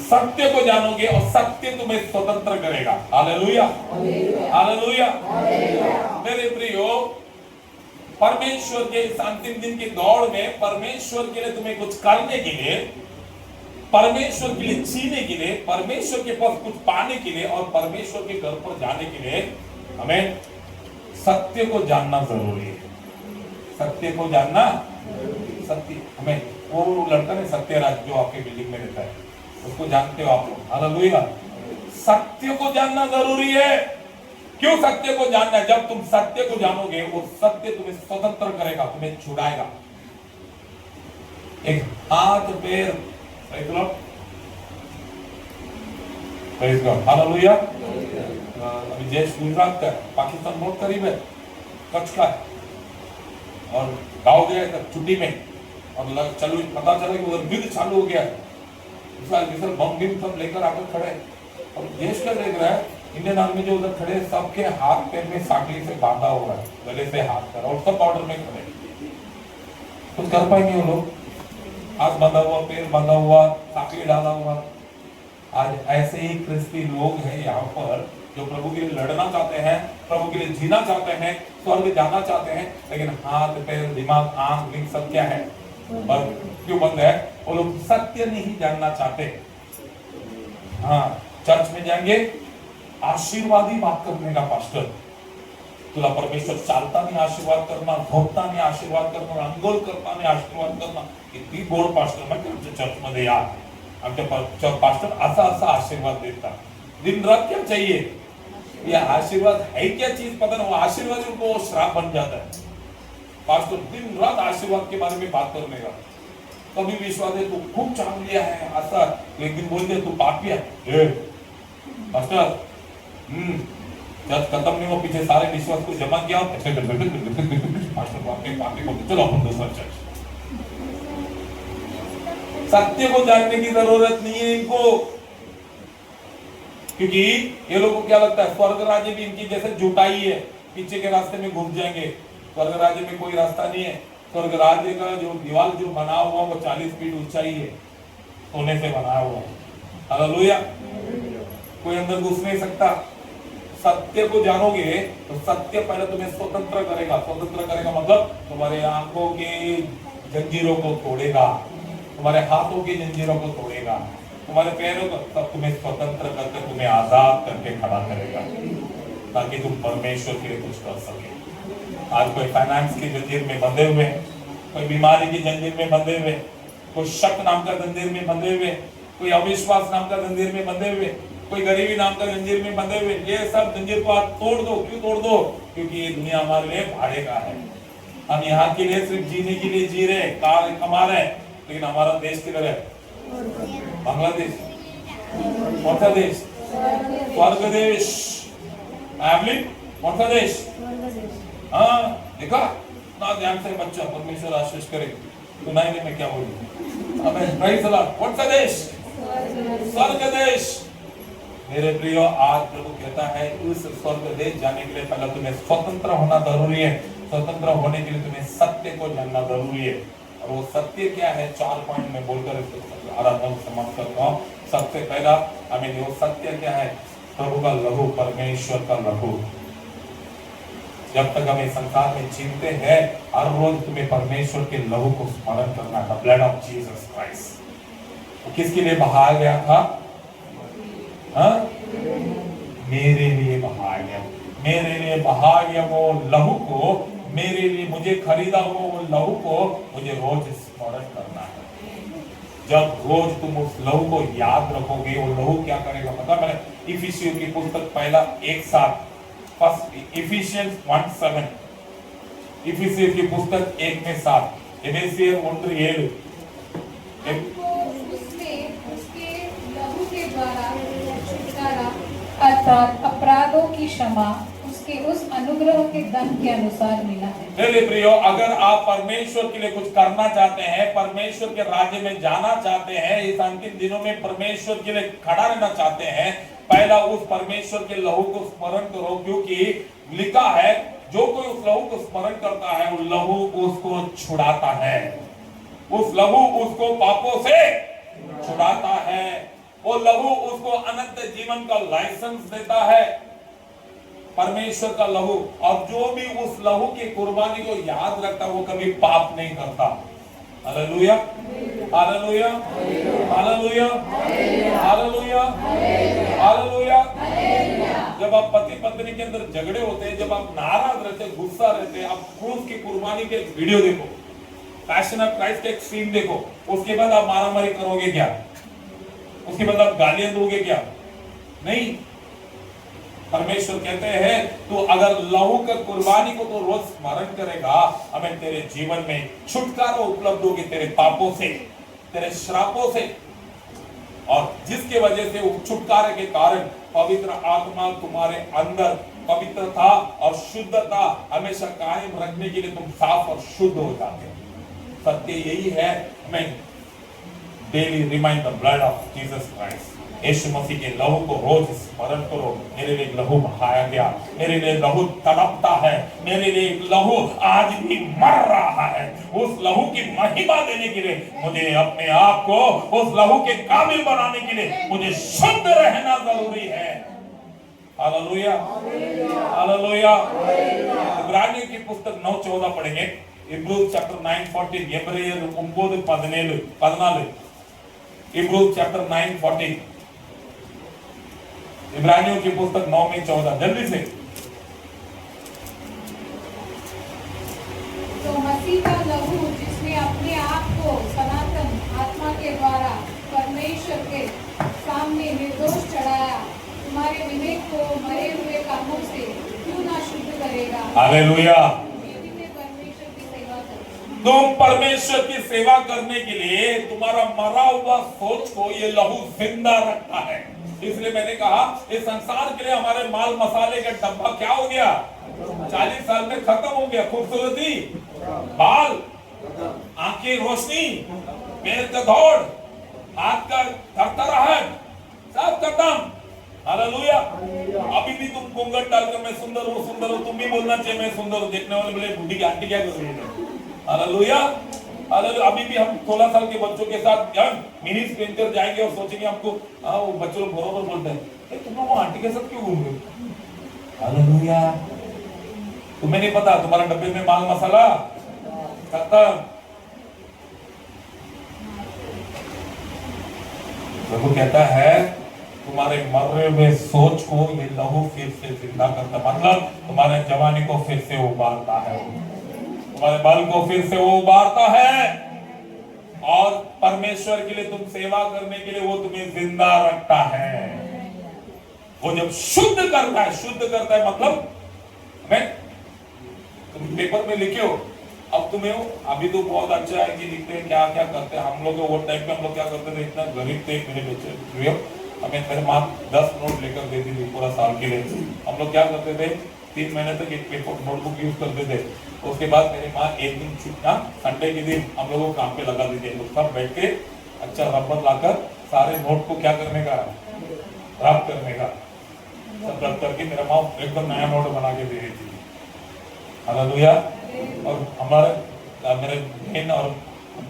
सत्य को जानोगे और सत्य तुम्हें स्वतंत्र करेगा। Hallelujah, hallelujah. मेरे प्रियो, परमेश्वर के इस अंतिम दिन की दौड़ में, परमेश्वर के लिए तुम्हें कुछ करने के लिए, परमेश्वर के लिए जीने के लिए, परमेश्वर के पास कुछ पाने के लिए और परमेश्वर के घर पर जाने के लिए हमें सत्य को जानना जरूरी है। सत्य को जानना, सत्य, हमें वो लड़का ने सत्यराज जो आपके बिल्डिंग में रहता है, उसको जानते हो आप लोग? हालेलुया। सत्य को जानना जरूरी है। क्यों सत्य को जानना है? जब तुम सत्य को जानोगे, वो सत्य तुम्हें स्वतंत्र करेगा, तुम्हें छुड़ाएगा। एक हाथ पैर, हालेलुया। अभी देश गुजरात का, पाकिस्तान बहुत करीब है, कच्छ का है, और गाँव गया था छुट्टी में, और चलो पता चला कि उधर युद्ध चालू हो गया है। मिसाइल बम बिम सब लेकर आकर खड़े, और देश क्या देख रहा है, इंडियन आर्मी जो उधर खड़े, सबके हाथ पैर में साकली से बांधा हुआ है, गले से हाथ कर, और सब बॉर्डर में खड़े, कुछ कर पाएंगे वो लोग? हाथ बांधा हुआ, पैर बांधा हुआ, साकली डाला हुआ। आज ऐसे ही क्रिस्ती लोग हैं यहाँ पर, जो प्रभु के लिए लड़ना चाहते हैं, प्रभु के लिए जीना चाहते हैं, स्वर्ग जाना चाहते हैं, लेकिन हाथ पैर दिमाग आंख लिंग सब क्या है? बंद। क्यों बंद है? वो लोग सत्य नहीं जानना चाहते। हाँ, चर्च में जाएंगे, आशीर्वादी बात करने का, पास्टर तुला परमेश्वर चालता नहीं आशीर्वाद करना, भोगता नहीं आशीर्वाद करना, अंगोल करता नहीं आशीर्वाद करना, किती गोड पास्टर, मैं चर्च मध्ये या, आमच्या पास्टर असा आशीर्वाद देता दिन रात क्या चाहिए ये आशीर्वाद है क्या चीज पता नहीं वो आशीर्वाद उनको वो श्राप बन जाता है पास्टर दिन रात आशीर्वाद के बारे में बात करने का कभी विश्वास है तू खूब चांगली है ऐसा एक दिन बोल दे तू पापी है पास्टर जब खत्म नहीं हो पीछे सारे विश्वास को जमा किया पास्टर पापी को चलो अपन दूसरा चर्च सत्य को जानने की जरूरत नहीं है इनको क्योंकि ये लोगों को क्या लगता है स्वर्ग राज्य भी इनकी जैसे जुटाई है पीछे के रास्ते में घुस जाएंगे स्वर्ग राज्य में कोई रास्ता नहीं है स्वर्ग राज्य का जो दीवार जो बना हुआ वो 40 फीट ऊंचाई है सोने से बना हुआ हालेलुया कोई अंदर घुस नहीं सकता सत्य को जानोगे तो सत्य पहले तुम्हें स्वतंत्र करेगा मतलब तुम्हारे आंखों के जंजीरों को तोड़ेगा तुम्हारे हाथों की जंजीरों को तोड़ेगा तुम्हारे पैरों को तब तुम्हें स्वतंत्र करके तुम्हें आजाद करके खड़ा करेगा ताकि तुम परमेश्वर के लिए कुछ कर सके आज कोई फाइनेंस की जंजीर में बंधे हुए कोई बीमारी की जंजीर में बंधे हुए कोई शक नाम का जंजीर में बंधे हुए कोई अविश्वास नाम का जंजीर में बंधे हुए कोई गरीबी नाम का जंजीर में बंधे हुए ये सब जंजीर को आप तोड़ दो क्यों तोड़ दो क्योंकि ये दुनिया हमारे लिए भाड़े का है हम यहाँ के लिए सिर्फ जीने के लिए जी रहे कार कमा रहे लेकिन हमारा देश किधर है बांग्लादेश कौन सा देश स्वर्ग देश कौन सा देश हाँ देखा ना ध्यान से बच्चा परमेश्वर आशीष करे सुनाई नहीं मैं क्या बोलूं अबे प्राइज द लॉर्ड कौन सा देश स्वर्ग देश मेरे प्रियो आज प्रभु कहता है उस स्वर्ग देश जाने के लिए पहले तुम्हें स्वतंत्र होना जरूरी है स्वतंत्र होने के लिए तुम्हें सत्य को जानना जरूरी है और वो सत्य क्या है 4 पॉइंट में बोलकर आराधना को समाप्त करता हूँ सबसे पहला हमें वो सत्य क्या है प्रभु का लहू परमेश्वर का लहू जब तक हमें संसार में जीते हैं हर रोज तुम्हें परमेश्वर के लहू को स्मरण करना था ब्लड ऑफ जीसस क्राइस्ट तो किसके लिए बहाया गया था मेरे लिए बहाया गया मेरे लिए बहाया गया वो लहू को मेरे लिए मुझे खरीदा हुआ वो लहू को मुझे रोज स्मरण करना है जब रोज तुम उस लहू को याद रखोगे वो लहू क्या करेगा पता मैंने इफिसियों की पुस्तक पहला 1:7 फर्स्ट इफिशियंस 1:7 इफिसियों की पुस्तक 1:7 एफेसियर 1:7 हमको उसके लहू के द्वारा छुटकारा अर्थात अपराधों की क्षमा उसके उस अनुग्रह के धन के अनुसार मिला है मेरे प्रियो अगर आप परमेश्वर के लिए कुछ करना चाहते हैं परमेश्वर के राज्य में जाना चाहते हैं इस अंतिम दिनों में परमेश्वर के लिए खड़ा रहना चाहते हैं पहला उस परमेश्वर के लहू को स्मरण करो क्योंकि लिखा है जो कोई उस लहू को स्मरण करता है वो लहू उसको छुड़ाता है उस लहू उसको पापों से छुड़ाता है वो लहू उसको अनंत जीवन का लाइसेंस देता है परमेश्वर का लहू और जो भी उस लहू की कुर्बानी को याद रखता वो कभी पाप नहीं करता hallelujah hallelujah hallelujah hallelujah hallelujah जब आप पति पत्नी के अंदर झगड़े होते हैं जब आप नाराज रहते गुस्सा रहते आप क्रूस की कुर्बानी के वीडियो देखो पैशन ऑफ क्राइस्ट के एक सीन देखो उसके बाद आप मारामारी करोगे क्या उसके बाद आप गालियां दोगे क्या नहीं परमेश्वर कहते हैं तो अगर लहू का कुर्बानी को तो रोज स्मरण करेगा हमें तेरे जीवन में छुटकारा उपलब्ध होगी तेरे पापों से तेरे श्रापों से और जिसके वजह से उस छुटकारे के कारण पवित्र आत्मा तुम्हारे अंदर पवित्रता और शुद्धता हमेशा कायम रखने के लिए तुम साफ और शुद्ध हो जाते हो सत्य यही है हमें daily remind the blood of Jesus Christ यीशु मसीह के लहू को रोज स्मरण करो मेरे लिए लहू बहाया गया मेरे लिए लहू तड़पता है मेरे लिए लहू आज भी मर रहा है उस लहू की महिमा देने के लिए मुझे अपने आप को उस लहू के काबिल बनाने के लिए मुझे शुद्ध रहना जरूरी है हालेलुया हालेलुया इब्रानियों की पुस्तक 9:14 पढ़ेंगे इब्रूज चैप्टर 9:14 एब्रेयर 9:14 इब्रूज चैप्टर 9:14 इब्रानियों की पुस्तक 9:14 जल्दी से तो मसीह का लहू जिसने अपने आप को सनातन आत्मा के द्वारा परमेश्वर परमेश्वर के सामने निर्दोष चढ़ाया, तुम्हारे विवेक को मरे हुए कामों से क्यों ना शुद्ध करेगा। हालेलुया। यदि मैं परमेश्वर की सेवा करूं, तुम परमेश्वर की सेवा करने के लिए तुम्हारा मरा हुआ सोच को ये लहू जिंदा रखता है। इसलिए मैंने कहा इस संसार के लिए हमारे माल मसाले का डब्बा क्या हो गया, 40 साल में खत्म हो गया। खूबसूरती, बाल, आंखें रोशनी, पैर का दौड़, हाथ का थरथराहट, सब खत्म। हालेलुया। अभी भी तुम घूंघट डालकर मैं सुंदर हूँ, तुम भी बोलना चाहिए मैं सुंदर हूँ। देखने वाले बोले बूढ़ी की आंटी क्या कर रही है। हालेलुया। हालेलुया। अभी भी हम 16 साल के बच्चों के साथ मिनी स्पेंसर जाएंगे और सोचेंगे हमको, वो बच्चे लोग बरोबर बोलते हैं, तुम लोग वो आंटी के साथ क्यों घूम रहे हो। हालेलुया। तुम्हें नहीं पता तुम्हारा डब्बे में माल मसाला खत्म। प्रभु कहता है तुम्हारे मरे हुए सोच को ये लहू फिर से जिंदा करता, मतलब तुम्हारे जवानी को फिर से उबारता है, तुम्हारे बल को फिर से वो उबारता है, और परमेश्वर के लिए तुम सेवा करने के लिए वो तुम्हें जिंदा रखता है। वो जब शुद्ध करता है मतलब मैं तुम पेपर में लिखे हो, अब तुम्हें अभी तो बहुत अच्छा है कि लिखते हैं क्या क्या करते हैं। हम लोग वो टाइम पे हम लोग क्या करते थे, इतना गरीब थे मेरे बच्चे, हमें मेरे माँ 10 नोट लेकर देती थी पूरा साल के लिए। हम लोग क्या करते थे, 3 महीने तक एक पेपर नोटबुक यूज करते थे। उसके बाद मेरी माँ एक दिन छुट्टा संडे के दिन हम लोगों को काम पे लगा देते, लोग सब बैठ के अच्छा रबर लाकर सारे नोट को क्या करने का, रब करने का, सब रब करके मेरा माँ एकदम नया नोट बना के दे रही थी। हालेलुया। और हमारे मेरे बहन और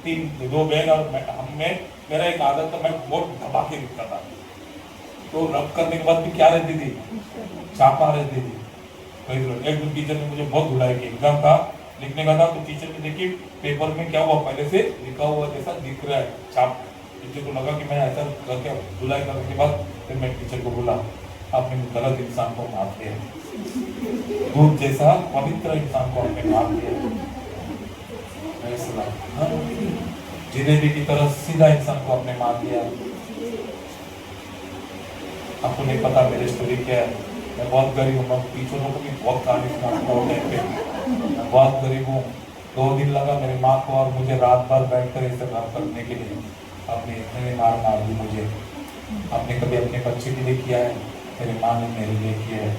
2 बहन और हमें, मेरा एक आदत था, मैं बहुत दबा के लिखता था, तो रब करने के बाद भी क्या रहती थी, चापा रहती थी। एक दिन टीचर ने मुझे बहुत धुलाई की, एग्जाम था, लिखने का था, तो टीचर ने देखी पेपर में क्या हुआ, पहले से लिखा हुआ जैसा दिख रहा है छाप। टीचर को लगा कि मैं ऐसा करके धुलाई करने के बाद फिर मैं टीचर को बोला, आपने गलत इंसान को मार दिया, दूध जैसा पवित्र इंसान को आपने मार दिया। जिलेबी की तरह सीधा इंसान को आपने मार दिया। आपको नहीं पता मेरी स्टोरी क्या है, मैं बहुत गरीब हूँ, पीछे लोगों की बहुत कहानी सुनाता हूँ। मैं बहुत गरीब हूँ। 2 दिन लगा मेरी माँ को और मुझे रात भर बैठकर इसे घर करने के लिए। आपने इतने मार दी मुझे। आपने कभी अपने बच्चे के लिए किया है, मेरी माँ ने मेरे लिए किया है।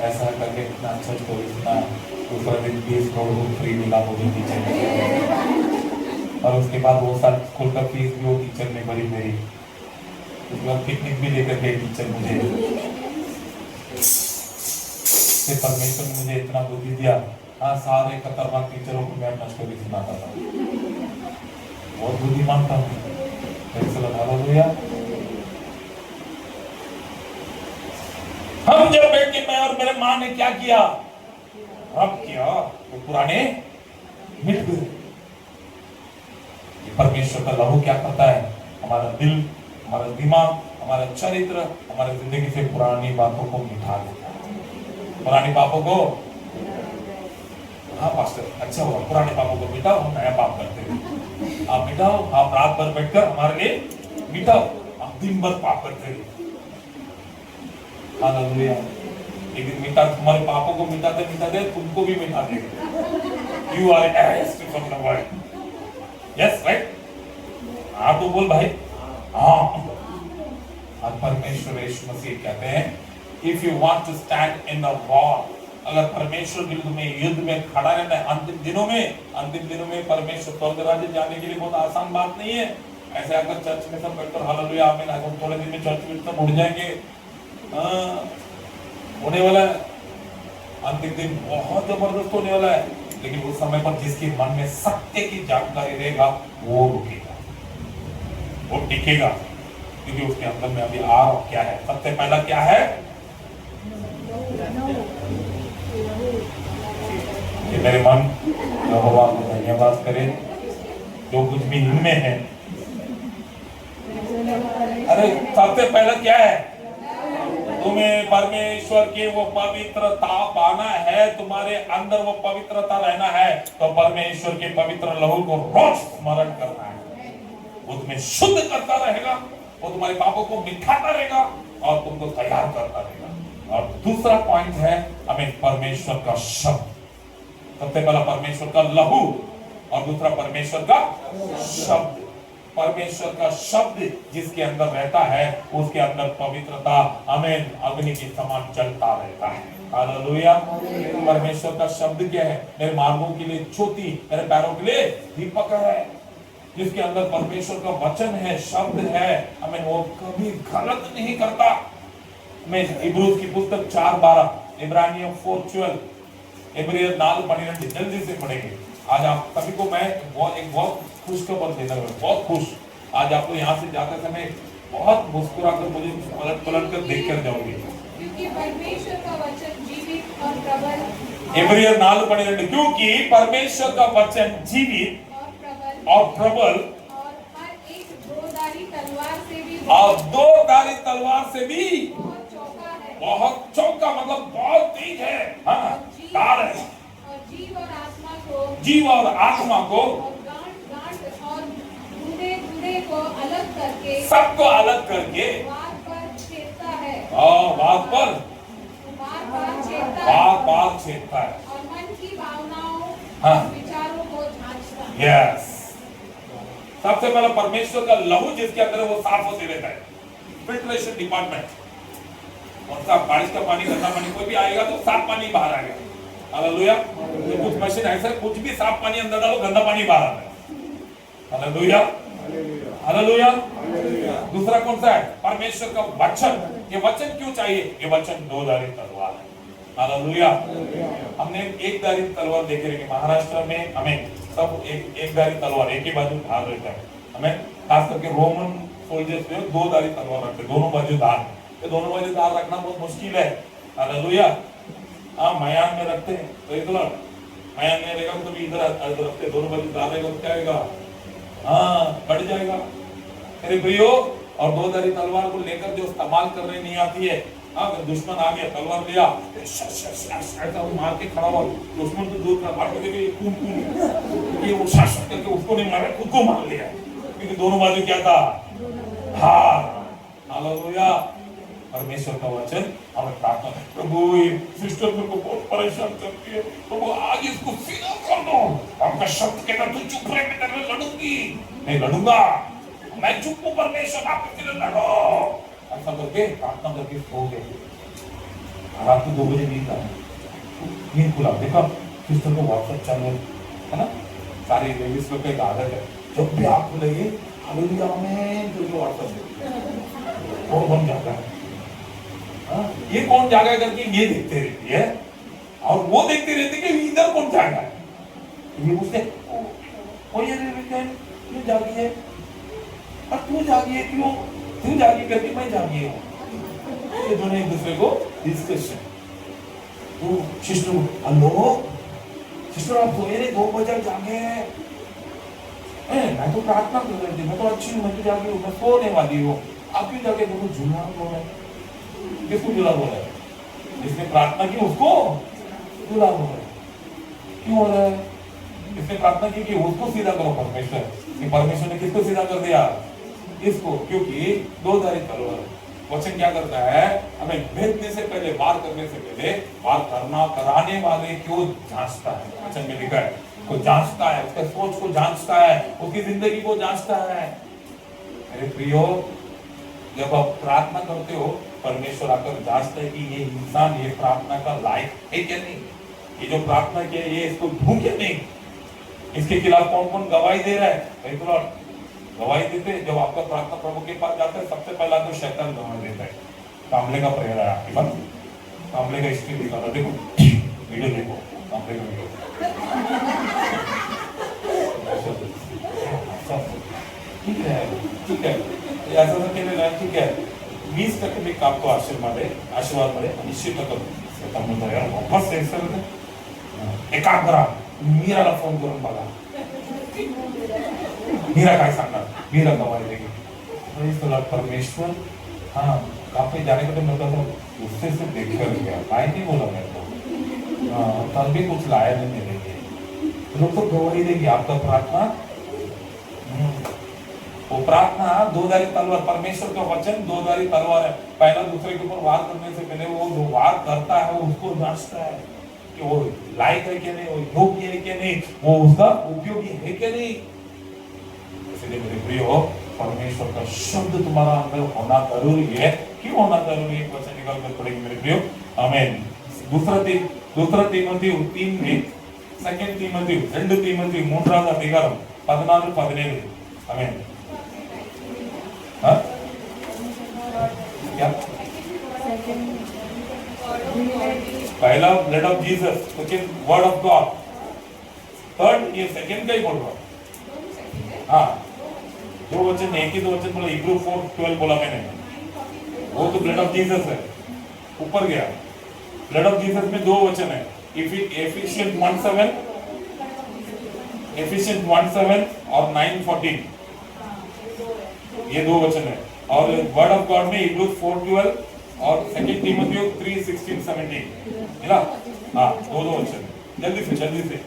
ऐसा करके इतना अच्छा स्टोरी सुना। दूसरा दिन 20 करोड़ फ्री मिला मुझे टीचर ने, और उसके बाद वो साल स्कूल का फीस भी वो टीचर ने भरी मेरी। उसके बाद पिकनिक भी लेकर गए टीचर मुझे। फिर परमेश्वर ने मुझे इतना बुद्धि दिया, हाँ सारे खतरनाक टीचरों को मैं अपना स्टोरी सुनाता था। बहुत बुद्धिमान था मैं। हालेलुया। हम जब बैठ के मैं और मेरे माँ ने क्या किया, रब किया, वो पुराने मिट गए। परमेश्वर का लहू क्या करता है, हमारा दिल, हमारा दिमाग, हमारा चरित्र, हमारे जिंदगी से पुरानी बातों को मिटा देता है। पुरानी पापों को, हाँ पास्टर अच्छा हुआ, पुराने पापों को मिटाओ, हम नया पाप करते हैं। आप मिटाओ, आप रात भर बैठकर हमारे लिए मिटाओ, आप दिन भर पाप करते हैं। हालेलुया। एक दिन मिटा, तुम्हारे पापों को मिटाते मिटाते तुमको भी मिटा देगा। You are erased from the world. Yes, right? हाँ तो बोल भाई, हाँ। और परमेश्वर यीशु मसीह कहते हैं, if you want to stand in the war, अगर परमेश्वर के लिए तुम्हें युद्ध में खड़ा रहना है अंतिम दिनों में परमेश्वर स्वर्ग राज्य जाने के लिए बहुत आसान बात नहीं है। ऐसे अगर चर्च में सब बैठकर हालेलुया आमीन, हम थोड़े दिन में चर्च में सब उड़ जाएंगे, होने वाला है। अंतिम दिन बहुत जबरदस्त होने वाला है, लेकिन उस समय पर जिसके मन में सत्य की जानकारी रहेगा वो रुकेगा, वो टिकेगा, क्योंकि उसके अंदर में अभी क्या है, सबसे पहला क्या है, कि मेरे मन यहोवा को धन्यवाद करे जो कुछ भी इनमें है। अरे सबसे पहला क्या है, तुम्हें परमेश्वर की वो पवित्रता पाना है, तुम्हारे अंदर वो पवित्रता रहना है, तो परमेश्वर के पवित्र लहू को रोज स्मरण करना है। वो तुम्हें शुद्ध करता रहेगा, वो तुम्हारे पापों को मिटाता रहेगा और तुमको तैयार करता रहेगा। और दूसरा पॉइंट है हमें परमेश्वर का शब्द। सबसे पहला परमेश्वर का लहू और दूसरा परमेश्वर का शब्द। परमेश्वर का शब्द जिसके अंदर रहता है उसके अंदर पवित्रता आमीन अग्नि के समान जलता रहता है। हालेलुया। परमेश्वर का शब्द क्या है? मेरे मार्गों के लिए ज्योति, मेरे पैरों के लिए दीपक है। जिसके अंदर परमेश्वर का वचन है, शब्द है, आमीन, वो कभी गलत नहीं करता। मैं इब्रूज की पुस्तक 4:12, इब्रानियों 4:12, इब्रियर 4:12 जल्दी से पढ़ेंगे। आज आप सभी को मैं एक बहुत खुशखबर देना है, बहुत खुश। आज आपको यहाँ से जाते समय बहुत मुस्कुराकर मुझे पलट कर देख कर जाओगे, क्योंकि परमेश्वर का वचन जीवित और प्रबल। इब्रियर 4:12, क्योंकि परमेश्वर का वचन जीवित और प्रबल और हर एक दोधारी तलवार से भी और दोधारी तलवार से भी बहुत चौका है। बहुत चौका मतलब बहुत तेज है। हाँ, तार है। और जीव और आत्मा को, जीव और आत्मा को, और गांठ गांठ और गुदे गुदे को अलग करके, सबको अलग करके बार बार छेदता है। बात पर बार बार छेदता है बात छेदता है और मन की भावनाओं हाँ। और विचारों को जांचता है। यस। सबसे पहला परमेश्वर का लहू जिसके अंदर है, वो साफ होते रहता है। Filtration department. और साफ बारिश का पानी, गंदा पानी कोई भी आएगा तो साफ पानी बाहर आएगा। हालेलुया। तो कुछ मशीन ऐसा कुछ भी साफ पानी अंदर डालो, गंदा पानी बाहर आता है। Hallelujah, hallelujah. दूसरा कौन सा है? परमेश्वर का वचन। ये वचन क्यों चाहिए? ये वचन दोधारी तलवार है। हालेलुया। हमने एक धारी तलवार देखे रहेंगे महाराष्ट्र में, हमें सब एक धारी तलवार, एक ही बाजू धार रहता है। हमें खास करके रोमन सोल्जर्स में दो धारी तलवार रखते, दोनों बाजू धार। ये दोनों बाजू धार रखना बहुत मुश्किल है। हालेलुया। मयान में रखते हैं तो इधर मयान में रहेगा तो भी इधर रखते, दोनों बाजू धार रहेगा तो क्या आएगा? हाँ, बढ़ जाएगा मेरे प्रियो। और दो धारी तलवार को लेकर जो इस्तेमाल करने नहीं आती है, अगर दुश्मन आ गया, तलवार लिया, ऐसा मार के खड़ा हुआ, दुश्मन को दूर कर मार के क्योंकि वो शासन करके उसको नहीं मारा, खुद को मार लिया, क्योंकि दोनों बाजू क्या था? हार। हालेलुया। परमेश्वर का वचन हमें प्रार्थना, प्रभु सिस्टर मेरे को बहुत परेशान करती है, प्रभु आज इसको सीधा कर दो। आपका शब्द कहता तू चुप रहे, मैं तेरे लड़ूंगी। नहीं लड़ूंगा, मैं चुप हूं, परमेश्वर आप तेरे लड़ो। ऐसा करके प्रार्थना करके सो गए। रात को 2 बजे नींद खुला, देखा सिस्टर को व्हाट्सएप चालू है ना। सारी लेडीज लोग का एक आदत है, जब भी आप खुलेंगे हालेलुया आमीन तो व्हाट्सएप वो बन जाता है। ये कौन जागा करके ये देखते रहती है और वो देखते रहते कि इधर कौन जागा है। ये पूछते ओ ये क्यों जागी है? और तू जागी है क्यों? तू जागी करके मैं जागी हूँ। ये दोनों एक दूसरे को डिस्कशन। तो सिस्टर, हेलो सिस्टर आप सोए नहीं, 2 बजे जागे हैं। मैं तो प्रार्थना कर रही थी, मैं तो अच्छी हूँ, मैं तो जागी हूँ, मैं सोने वाली हूँ, आप क्यों जाके? देखो झूला बोल रहे हैं। किसको झूला बोल रहे हैं? जिसने प्रार्थना की उसको झूला बोल रहे हैं। क्यों हो रहा है? जिसने प्रार्थना की कि उसको सीधा करो परमेश्वर, कि परमेश्वर ने किसको सीधा कर दिया? इसको, क्योंकि दो धारी तलवार। वचन क्या करता है? हमें भेजने से पहले, वार करने से पहले, वार करना कराने वाले को जांचता है। वचन में लिखा है को जांचता है, उसके सोच को जांचता है, उसकी जिंदगी को जांचता है। मेरे प्रियो, जब आप प्रार्थना करते हो, परमेश्वर आकर जांचता है कि ये इंसान ये प्रार्थना का लायक है क्या नहीं, ये जो प्रार्थना किया ये इसको ढूंढ क्या नहीं, इसके खिलाफ कौन कौन गवाही दे रहा है। तो गवाही देते हैं, जब आपका प्रार्थना प्रभु के पास जाता है, सबसे पहला तो शैतान गवाही देता है। कामले का प्रेयर है आपके पास, कामले का हिस्ट्री दिखा था, देखो वीडियो देखो, कामले का वीडियो। ठीक है, ठीक है, ऐसा तो केलेलं ठीक है। 20% मी कापतो आशीर्वाद मध्ये आणि 80% त्यामुळे यार वापस एक काम करा, मीराला फोन करून बघा, मीरा काय सांगणार, मीरा गवाही देगी। Praise the Lord. परमेश्वर हाँ काफी जाने का तो मैं तो उससे से देख कर गया, काय नहीं बोला मेरे को, हाँ तब भी कुछ लाया नहीं मेरे लिए। लोग तो गवाही देगी आपका प्रार्थना वो प्रार्थना दो-धारी तलवार, परमेश्वर का वचन दो-धारी तलवार है। पहला दूसरे के ऊपर वार करने से पहले वो जो वार करता है वो उसको जांचता है कि वो लायक है कि नहीं, वो योग्य है कि नहीं, वो उसका उपयोगी है कि नहीं। इसलिए मेरे प्रियो, परमेश्वर का शब्द तुम्हारा अंदर होना जरूरी है। क्यों होना जरूरी है? वचन निकाल कर पढ़ेंगे मेरे प्रियो। आमीन। दूसरा तीमोथेयु 3 में, सेकंड तीमोथेयु 2 तीमोथेयु 3வது அதிகாரம் 14-17. आमीन। हाँ? क्या? पहला blood of Jesus, second word of God, third ये सेकंड का ही बोल रहा हूं। हाँ, दो वचन, एक ही दो वचन बोला। इब्रू 4:12 बोला मैंने, वो तो ब्लड ऑफ जीसस है। ऊपर गया, ब्लड ऑफ जीसस में दो वचन है। एफिशिएंट 1:7 और 9:14, ये दो वचन है। और वर्ड ऑफ गॉड में इब्रू 4:12 और सेकंड तीमुथियु 3:16-17 मिला। हाँ, दो वचन। जल्दी से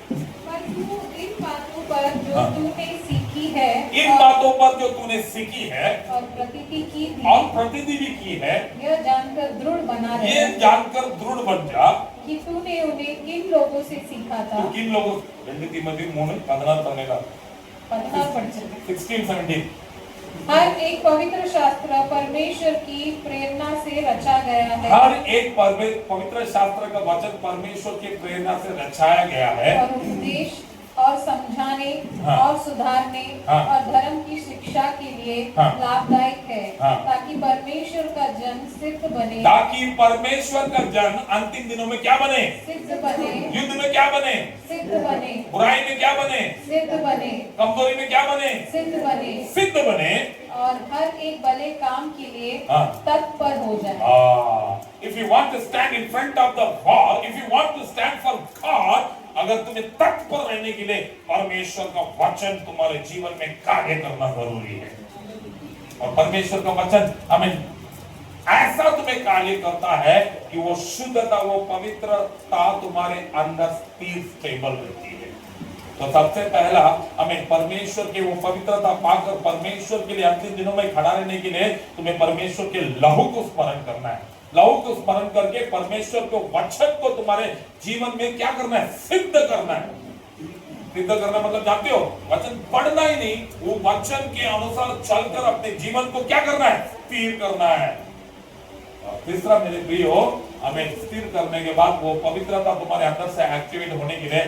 इन बातों पर जो तूने सीखी है, इन बातों पर जो तूने सीखी है और प्रतिति की थी, और प्रतिति भी की है, यह जानकर दृढ़ बना रहे, ये जानकर दृढ़ बन जा कि तूने उन्हें किन लोगों से सीखा था। तो किन लोगों? 2 तीमुथियु 3:14 16-17। हर एक पवित्र शास्त्र परमेश्वर की प्रेरणा से रचा गया है, हर एक पवित्र शास्त्र का वचन परमेश्वर की प्रेरणा से रचाया गया है, और उपदेश और समझाने हाँ। और सुधारने हाँ। और धर्म की शिक्षा के लिए हाँ। लाभदायक है, हाँ। ताकि परमेश्वर का जन सिद्ध बने, ताकि परमेश्वर का जन अंतिम दिनों में क्या बने? सिद्ध बने, युद्ध में क्या बने? सिद्ध बने, बुराई में क्या बने? सिद्ध बने, कमजोरी में क्या बने? सिद्ध बने, सिद्ध बने। और हर एक भले काम के लिए हाँ। तत्पर हो जाए। If you want to stand in front of the war, if you want to stand for God, अगर तुम्हें तत्पर रहने के लिए परमेश्वर का वचन तुम्हारे जीवन में कार्य करना जरूरी है। और परमेश्वर का वचन हमें ऐसा तुम्हें कार्य करता है कि वो शुद्धता, वो पवित्रता तुम्हारे अंदर स्थिर स्टेबल रहती है। तो सबसे पहला हमें परमेश्वर के वो पवित्रता पाकर परमेश्वर के लिए अंतिम दिनों में खड़ा रहने के लिए तुम्हें परमेश्वर के लहू को स्मरण करना है। लहू को स्मरण करके परमेश्वर के वचन को तुम्हारे जीवन में क्या करना है? सिद्ध करना है। सिद्ध करना मतलब जानते हो, वचन पढ़ना ही नहीं, वो वचन के अनुसार चलकर अपने जीवन को क्या करना है? स्थिर करना है। तीसरा मेरे प्रियो, हमें स्थिर करने के बाद वो पवित्रता तुम्हारे अंदर से एक्टिवेट होने के लिए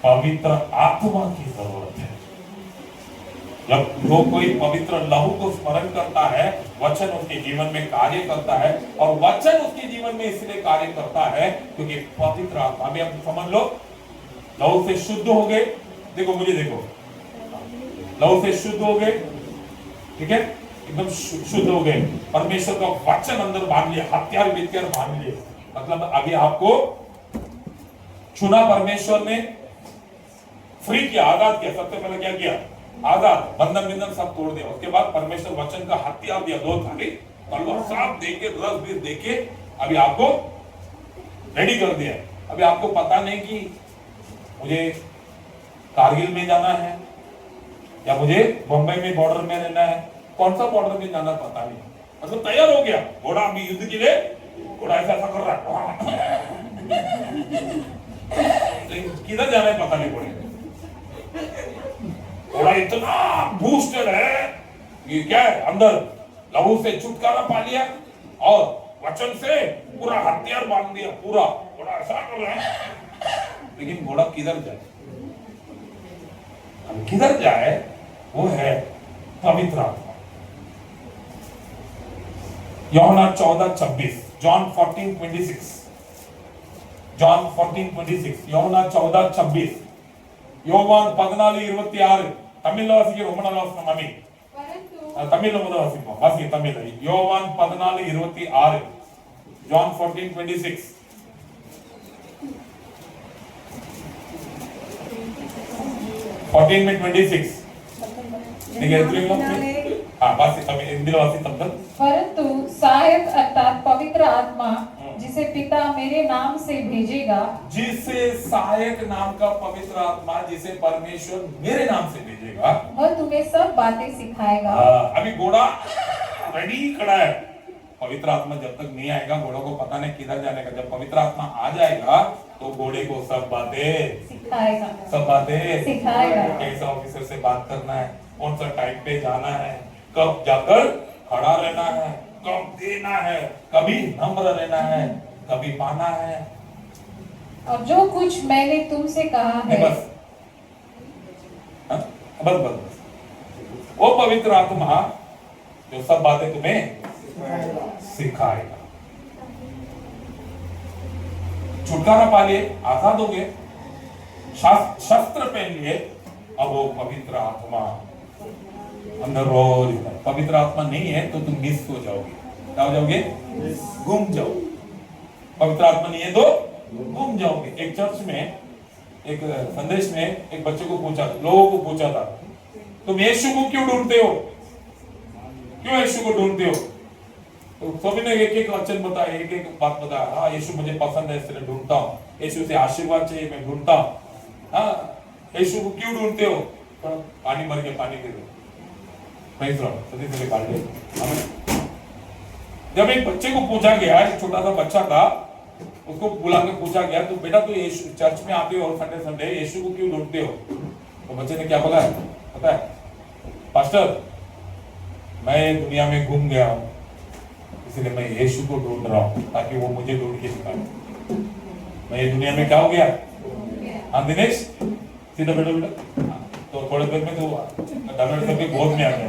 पवित्र आत्मा की जरूरत है। जब जो कोई पवित्र लहू को स्मरण करता है, वचन उसके जीवन में कार्य करता है, और वचन उसके जीवन में इसलिए कार्य करता है क्योंकि पवित्र आत्मा। अभी आप समझ लो, लहू से शुद्ध हो गए, देखो मुझे देखो, लहू से शुद्ध हो गए, ठीक है, एकदम शुद्ध हो गए, परमेश्वर का वचन अंदर बांध लिया, हथियार विद्यार बांध लिए। मतलब अभी आपको चुना परमेश्वर ने, फ्री किया, आजाद किया। सबसे पहले क्या किया? आजाद, बंधन बिंधन सब तोड़ दिया। उसके बाद परमेश्वर वचन का हथियार दिया, 2 थाली तलवार, साफ देके, रस भी देके अभी आपको रेडी कर दिया। अभी आपको पता नहीं कि मुझे कारगिल में जाना है या मुझे बंबई में बॉर्डर में रहना है, कौन सा बॉर्डर में जाना पता नहीं। मतलब तैयार हो गया घोड़ा, अभी युद्ध के लिए घोड़ा ऐसा कर रहा है, किधर जाना है पता नहीं पड़ेगा। घोड़ा इतना बूस्टेड है, ये क्या है? अंदर लहू से छुटकारा पा लिया और वचन से पूरा हथियार बांध दिया, पूरा घोड़ा ऐसा कर रहा है। लेकिन घोड़ा किधर जाए? अब किधर जाए? वो है पवित्र आत्मा। यूहन्ना 14:26, जॉन 14:26, जॉन 14:26, யோவான் 14:26, யோவான் 14:26. தமிழ்ல வாசிக்க, ரொம்ப நல்லா வாசிக்கணும் மாமி. தமிழ்ல முதல்ல வாசிப்போம், வாசிக்க தமிழ்ல. யோவான் 14:26, ஜான் 14:26. में 26 परंतु सहायक अर्थात पवित्र आत्मा जिसे पिता मेरे नाम से भेजेगा, जिसे सहायक नाम का पवित्र आत्मा, जिसे परमेश्वर मेरे नाम से भेजेगा, वह तुम्हें सब बातें सिखाएगा। अभी घोड़ा रेडी खड़ा है। पवित्र आत्मा जब तक नहीं आएगा घोड़ों को पता नहीं किधर जाने का। जब पवित्र आत्मा आ जाएगा तो घोड़े को सब बातें सिखाएगा, सब बातें सिखाएगा। कैसा ऑफिसर से बात करना है, कौन सा टाइम पे जाना है, कब जाकर खड़ा रहना है, कब देना है, कभी नम्र रहना है, कभी पाना है। और जो कुछ मैंने तुमसे कहा है, बस हाँ? बस बस बस वो पवित्र आत्मा जो सब बातें तुम्हें सिखाएगा। छुटकारा पा लिए, आजाद हो गए, शस्त्र पहन लिए, अब वो पवित्र आत्मा अंदर रोज। पवित्र आत्मा नहीं है तो तुम मिस हो जाओगे। क्या हो जाओगे? गुम जाओगे। पवित्र आत्मा नहीं है तो गुम जाओगे। एक चर्च में एक संदेश में एक बच्चे को पूछा, लोगों को पूछा था, तुम यीशु को क्यों ढूंढते हो? क्यों यीशु को ढूंढते हो? तो सभी ने एक एक वचन बताया, एक एक बात बताया। हाँ, यीशु मुझे पसंद है इसलिए ढूंढता हूँ, यीशु से आशीर्वाद चाहिए मैं ढूंढता हूँ। हाँ, यीशु को क्यों ढूंढते हो? थोड़ा पानी भर के पानी दे दो, प्रेज़ लॉर्ड, सभी से निकाल ले। जब एक बच्चे को पूछा गया, एक छोटा सा बच्चा था, उसको बुला के पूछा गया, तो बेटा तो यीशु चर्च में आते हो संडे संडे, यीशु को क्यों ढूंढते हो? तो बच्चे ने क्या बोला पता है? पास्टर, मैं दुनिया में घूम गया हूँ, इसलिए मैं यीशु को ढूंढ रहा हूँ ताकि वो मुझे ढूंढ के दिखाए। मैं ये दुनिया में क्या हो गया? हाँ दिनेश, सीधा बैठो बेटा। तो थोड़ी देर में तो डॉक्टर सबके गोद में आ गया।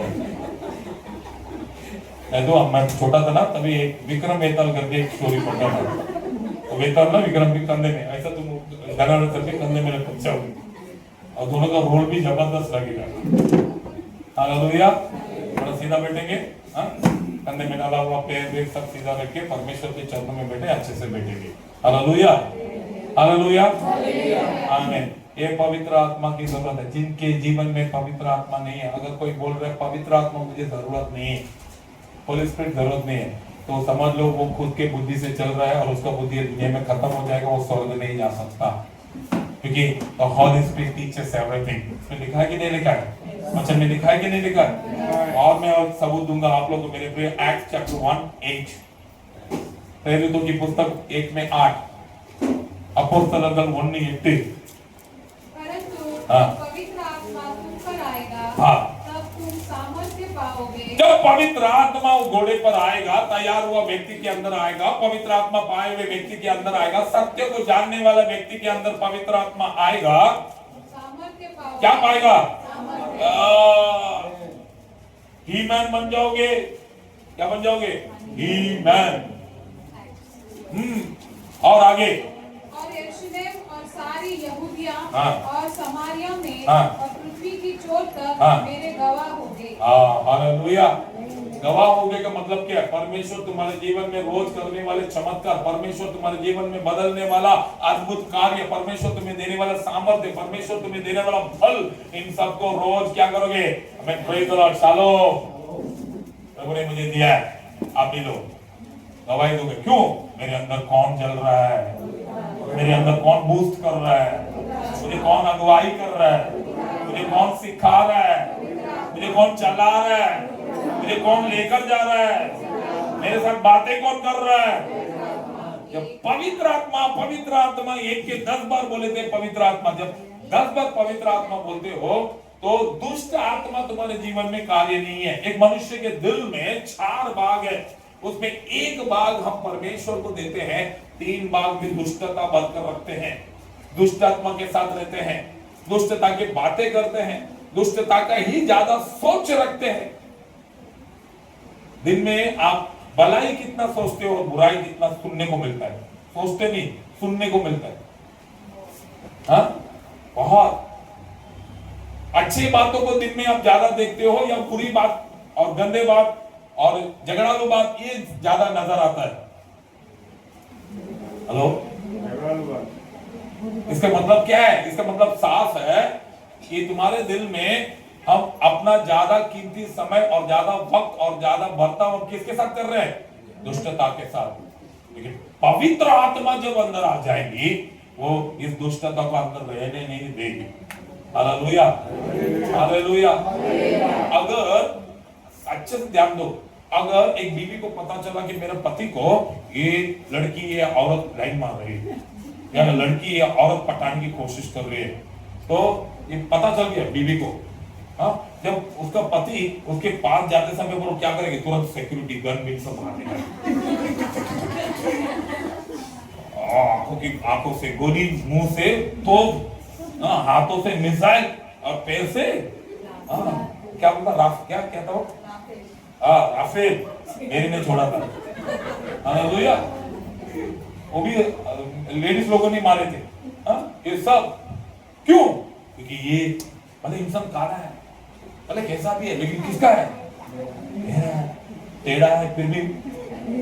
तो मैं छोटा था ना, तभी एक विक्रम वेताल करके एक स्टोरी पढ़ता था। तो वेताल ना विक्रम के कंधे में, ऐसा तुम डॉक्टर सर के कंधे में रखा होगी, और दोनों का रोल भी जबरदस्त लगेगा। हालेलुया। थोड़ा सीधा बैठेंगे, हाँ, कंधे में डाला हुआ पैर वेर सब सीधा रख के परमेश्वर के चरणों में बैठे, अच्छे से बैठेंगे। हालेलुया, हालेलुया, आमीन। ये पवित्र आत्मा की जरूरत है। जिनके जीवन में पवित्र आत्मा नहीं है, अगर कोई बोल रहा है पवित्र आत्मा मुझे जरूरत नहीं है, होली स्पिरिट जरूरत नहीं है, तो समझ लो वो खुद के बुद्धि से चल रहा है और उसका बुद्धि दुनिया में खत्म हो जाएगा, वो स्वर्ग नहीं जा सकता, क्योंकि the Holi spirit teaches everything. इसमें लिखा है कि नहीं लिखा है? वचन में लिखा है कि नहीं लिखा है? और मैं और सबूत दूंगा आप लोग को मेरे प्रिय। एक्ट चैप्टर 1:8, प्रेरितों की पुस्तक 1 में 8, अपोस्तलर 1:8। परंतु हाँ। पवित्र आत्मा तुम पर आएगा, हाँ। तब तुम सामर्थ्य पाओगे। जब पवित्र आत्मा घोड़े पर आएगा, तैयार हुआ व्यक्ति के अंदर आएगा, पवित्र आत्मा पाए हुए व्यक्ति के अंदर आएगा, सत्य को जानने वाला व्यक्ति के अंदर पवित्र आत्मा आएगा, सामर्थ्य पाओगे। क्या पाएगा? ही मैन बन जाओगे। क्या बन जाओगे? ही मैन। और आगे, और यरूशलेम और सारी यहूदिया हाँ। और समारिया में हाँ। और पृथ्वी की चोट तक हाँ। मेरे गवाह होंगे। हालेलुया। गवाह होगे का मतलब क्या है? परमेश्वर तुम्हारे जीवन में रोज करने वाले चमत्कार, परमेश्वर तुम्हारे जीवन में बदलने वाला अद्भुत कार्य, परमेश्वर तुम्हें देने वाला सामर्थ्य, परमेश्वर तुम्हें देने वाला फल, इन सबको रोज क्या करोगे? मैं प्रेज़ द लॉर्ड। शालोम, प्रभु ने मुझे दिया है, आप भी लो, गवाही दोगे। क्यों? मेरे अंदर कौन चल रहा है, मेरे अंदर कौन बूस्ट कर रहा है, मुझे कौन अगुवाई कर रहा है, मुझे कौन सिखा रहा है, मुझे कौन चला रहा है, मुझे कौन लेकर जा रहा है, मेरे साथ बातें कौन कर रहा है। जब पवित्र आत्मा एक के 10 बार बोले थे पवित्र आत्मा, जब 10 बार पवित्र आत्मा बोलते हो तो दुष्ट आत्मा तुम्हारे जीवन में कार्य नहीं है। एक मनुष्य के दिल में 4 भाग है, उसमें एक भाग हम परमेश्वर को देते हैं, 3 भाग भी दुष्टता भरकर रखते हैं, दुष्ट आत्मा के साथ रहते हैं, दुष्टता की बातें करते हैं, दुष्टता का ही ज्यादा सोच रखते हैं। दिन में आप भलाई कितना सोचते हो और बुराई कितना सुनने को मिलता है? सोचते नहीं, सुनने को मिलता है। हाँ, बहुत अच्छी बातों को दिन में आप ज्यादा देखते हो या बुरी बात और गंदे बात और झगड़ालू बात ये ज्यादा नजर आता है? हेलो, इसका मतलब क्या है? इसका मतलब साफ है कि तुम्हारे दिल में हम अपना ज्यादा कीमती समय और ज्यादा वक्त और ज्यादा बर्ताव किसके साथ कर रहे हैं? दुष्टता के साथ। लेकिन पवित्र आत्मा जब अंदर आ जाएगी वो इस दुष्टता को अंदर रहने नहीं देगी। Hallelujah, hallelujah. अगर अच्छे से ध्यान दो, अगर एक बीवी को पता चला कि मेरे पति को ये लड़की ये औरत लाइन मार रही है या लड़की ये औरत पटाने की कोशिश कर रही है, तो ये पता चल गया बीवी को, हाँ, जब उसका पति उसके पास जाते समय वो क्या करेगी, तुरंत सिक्योरिटी गन भी सब मारने आंखों से गोली, मुंह से तोप, हाथों से मिसाइल और पैर से क्या बोलता राफ क्या कहता हो, राफेल मेरी ने छोड़ा था। हालेलुया। वो भी लेडीज लोगों ने मारे थे। ये सब क्यों? क्योंकि ये भले इंसान काला है, भले कैसा भी है, लेकिन किसका है? मेरा है। टेढ़ा है फिर भी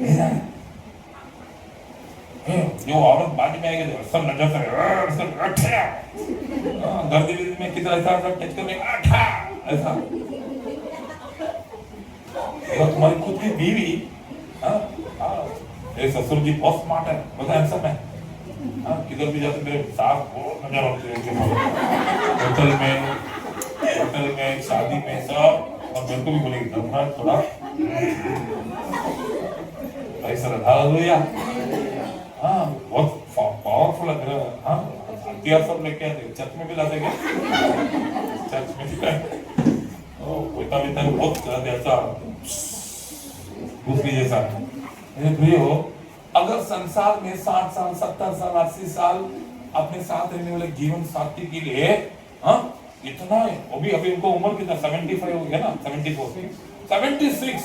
मेरा है। जो औरत बाद में आएगी सब नजर से गर्दी में कितना ऐसा टच करने ऐसा, तुम्हारी खुद की बीवी, ससुर जी बहुत स्मार्ट है, बहुत हैंडसम है, किधर भी जाते मेरे साथ बहुत नजर आते हैं, होटल में शादी में सब, और मेरे को भी बोलेगी धर्मराज थोड़ा ऐसा हालेलुया। हाँ, बहुत पावरफुल लग रहा है। हाँ, हथियार सब लेके आते, चर्च में भी लाते क्या? चर्च में भी होता भी था बहुत ऐसा दूसरी जैसा। मेरे प्रियो, अगर संसार में 60 साल 70 साल 80 साल अपने साथ रहने वाले जीवन साथी के लिए इतना है, वो भी अभी उनको उम्र कितना 75 हो गया ना, 74 76,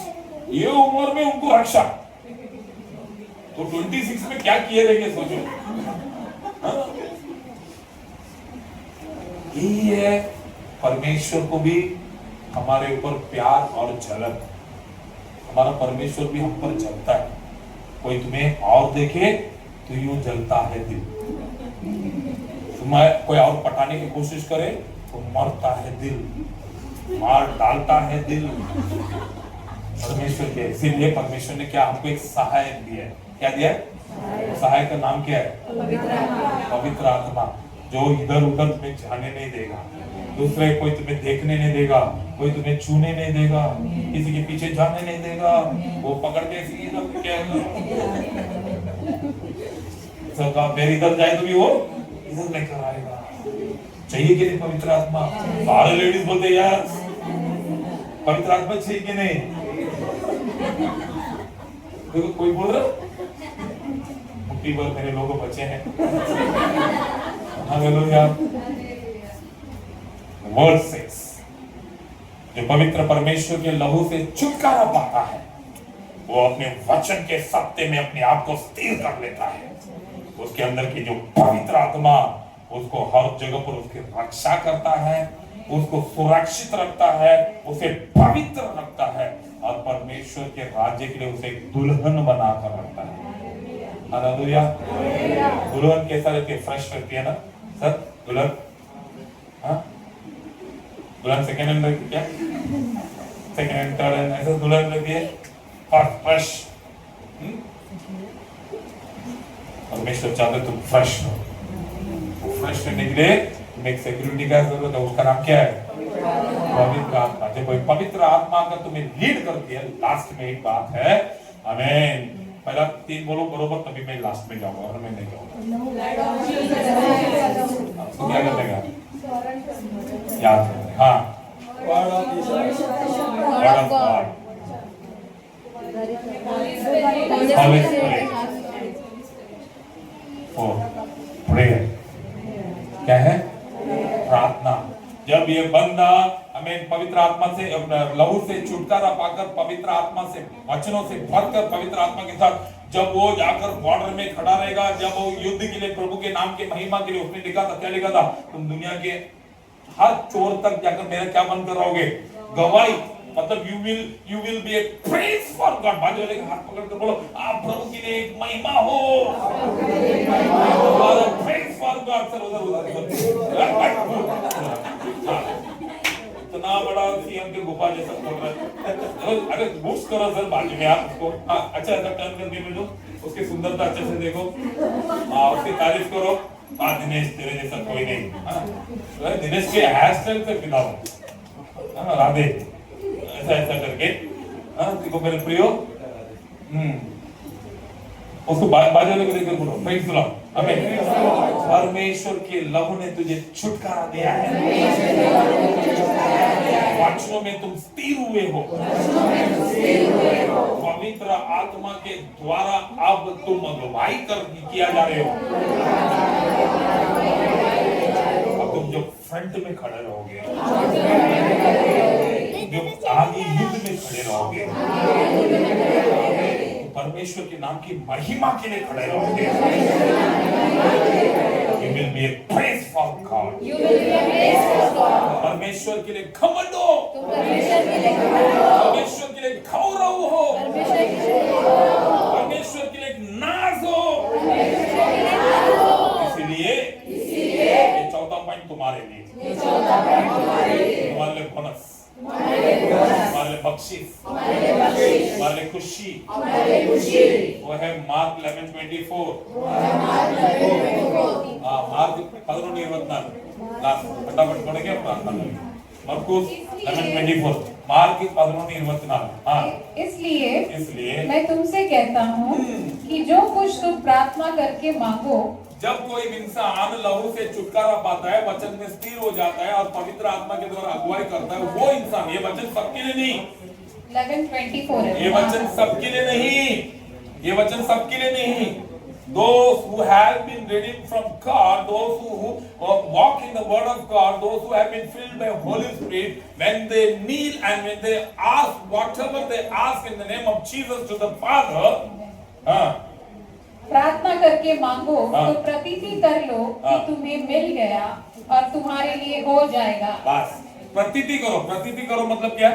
ये उम्र में उनको रक्षा, तो 26 में क्या किए रहेंगे सोचो। यही है परमेश्वर को भी हमारे ऊपर प्यार और जलन, हमारा परमेश्वर भी हम पर जलता है। कोई तुम्हें और देखे तो यूं जलता है दिल, तुम्हें कोई और पटाने की कोशिश करे तो मरता है दिल, मार डालता है दिल परमेश्वर के। इसीलिए परमेश्वर ने क्या हमको एक सहायक दिया है। क्या दिया है? सहायक का नाम क्या है? पवित्र आत्मा, जो इधर उधर तुम्हें जाने नहीं देगा, दूसरे कोई तुम्हें देखने नहीं देगा, कोई तुम्हें छूने नहीं देगा, किसी के पीछे जाने नहीं देगा, वो पकड़ के मेरे इधर जाए तो भी वो इधर लेकर आएगा। चाहिए कि नहीं पवित्र आत्मा? सारे लेडीज बोलते यार पवित्र आत्मा चाहिए कि नहीं? तो कोई बोल रहा मुट्ठी भर मेरे लोगों बचे हैं। हालेलुया। वर्ड 6, जो पवित्र परमेश्वर के लहू से छुटकारा पाता है वो अपने वचन के सत्य में अपने आप को स्थिर कर लेता है। उसके अंदर की जो पवित्र आत्मा उसको हर जगह पर उसकी रक्षा करता है, उसको सुरक्षित रखता है, उसे पवित्र रखता है और परमेश्वर के राज्य के लिए उसे एक दुल्हन बनाकर रखता है। हालेलुया। दुल्हन कैसा रहती है? फ्रेश रहती है ना सर? दुल्हन दुल्हन सेकेंड हैंड रहती क्या? सेकेंड हैंड थर्ड हैंड ऐसा दुल्हन रहती है फ्रेश। परमेश्वर चाहते तुम फ्रेश हो। फ्रेश रहने के लिए तुम्हें एक सिक्योरिटी का जरूरत है, उसका नाम क्या है? पवित्र आत्मा। जब कोई पवित्र आत्मा का तुम्हें लीड करती है, लास्ट में एक बात है, आमीन, पहला 3 बोलो बरोबर, तभी मैं लास्ट में जाऊंगा और मैं नहीं जाऊंगा। तो क्या करने का याद रखना। हाँ, word of God, Holi spirit, prayer. क्या है? प्रार्थना। जब ये बंदा हमें पवित्र आत्मा से लहू से छुटकारा पाकर पवित्र आत्मा से वचनों से भरकर पवित्र आत्मा के साथ जब वो जाकर बॉर्डर में खड़ा रहेगा, जब वो युद्ध के लिए प्रभु के नाम के महिमा के लिए, उसने लिखा था, क्या लिखा था? तुम दुनिया के हर चोर तक जाकर मेरा क्या बन कर रहोगे? गवाही। मतलब you will be A praise for God. बाजू वाले हाथ पकड़ कर बोलो, आप प्रभु के लिए एक महिमा हो। Praise for God. सर उधर इतना बड़ा सीएम के गुफा जैसा बोल रहा है। अरे बूस्ट करो सर बाजू में आप उसको। अच्छा ऐसा टर्न करके मिलो। उसकी सुंदरता अच्छे से देखो, उसकी तारीफ करो। दिनेश तेरे जैसा कोई नहीं। तो दिनेश के हेयर स्टाइल से फिदा हो, राधे ऐसा ऐसा करके। देखो मेरे प्रियो, उसको बाजू को देखकर बोलो प्रेज़ द लॉर्ड, आमीन। परमेश्वर के लहू ने तुझे छुटकारा दिया है, वचनों में तुम स्थिर हुए हो, पवित्र आत्मा के द्वारा अब तुम अगुवाई किया जा रहे हो। अब तुम जो फ्रंट में खड़े रहोगे, जो आगे युद्ध में खड़े रहोगे, परमेश्वर के नाम की महिमा के लिए खड़े रहोगे। You will be a praise for God. परमेश्वर के लिए घमंड हो, परमेश्वर के लिए गौरव हो, परमेश्वर के लिए नाज हो। इसलिए ये चौथा पॉइंट तुम्हारे लिए, तुम्हारे लिए बोनस, हमारे लिए बख्शिश, हमारे लिए खुशी, वो है मार्क 11:24। मार्क 11:24 लास्ट फटाफट पढ़ेंगे प्रार्थना करेंगे। मरकुस 11:24, मार्क 11:24। हाँ, इसलिए मैं तुमसे कहता हूँ कि जो कुछ तुम प्रार्थना करके मांगो, जब कोई इंसान लहू से छुटकारा पाता है, वचन में स्थिर हो जाता है और पवित्र आत्मा के द्वारा अगुवाई करता है, वो इंसान, ये वचन सबके लिए नहीं, 11:24 है। ये वचन सबके लिए नहीं, ये वचन सबके लिए नहीं। Those who have been redeemed from God, those who walk in the word of God, those who have been filled by Holy Spirit, when they kneel and when they ask whatever they ask in the name of Jesus to the Father, प्रार्थना करके मांगो तो प्रतीति कर लो कि तुम्हें मिल गया और तुम्हारे लिए हो जाएगा। बस प्रतीति करो, प्रतीति करो मतलब क्या?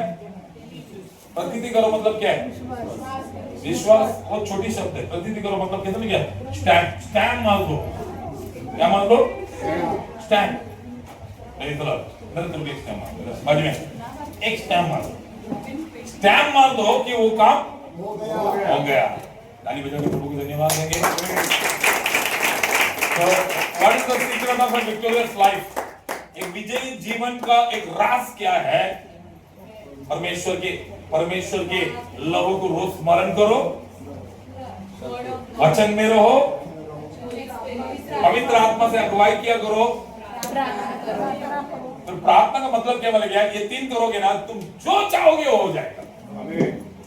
प्रतीति करो मतलब क्या है? विश्वास बहुत छोटी शब्द है। प्रतीति करो मतलब कहते हैं क्या? स्टैंड, स्टैंड मार दो। क्या मार दो? स्टैंड। नहीं तो इधर तुम एक स्टैंड मार दो, बाजू में एक स्टैंड मार दो। स्टैंड मार दो कि वो काम हो गया। ताली बजा के प्रभु को धन्यवाद देंगे। तो what is the secret of a victorious life? एक विजयी जीवन का एक राज क्या है? परमेश्वर के लहू को रोज स्मरण करो, वचन में रहो, पवित्र आत्मा से अगुवाई किया करो। तो प्रार्थना का मतलब क्या बोला गया? ये तीन करोगे ना, तुम जो चाहोगे वो हो जाएगा,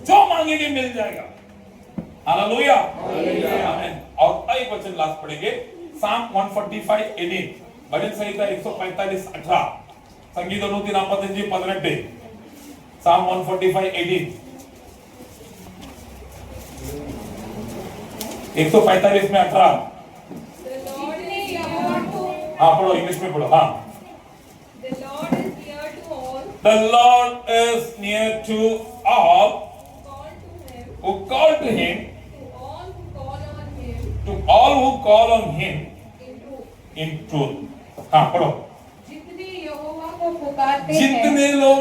जो मांगेगे मिल जाएगा। हालेलुया, आमीन। और एक वचन लास्ट पढ़ेंगे, साम 145:18, भजन संहिता 145:18, संगीत 145:18, साम 145:18, 145 में 18। हाँ पढ़ो, इंग्लिश में पढ़ो। हाँ, The Lord is near to all who call to Him, to all who call on Him in truth. हाँ पढ़ो। जितने यहोवा को पुकारते हैं, जितने लोग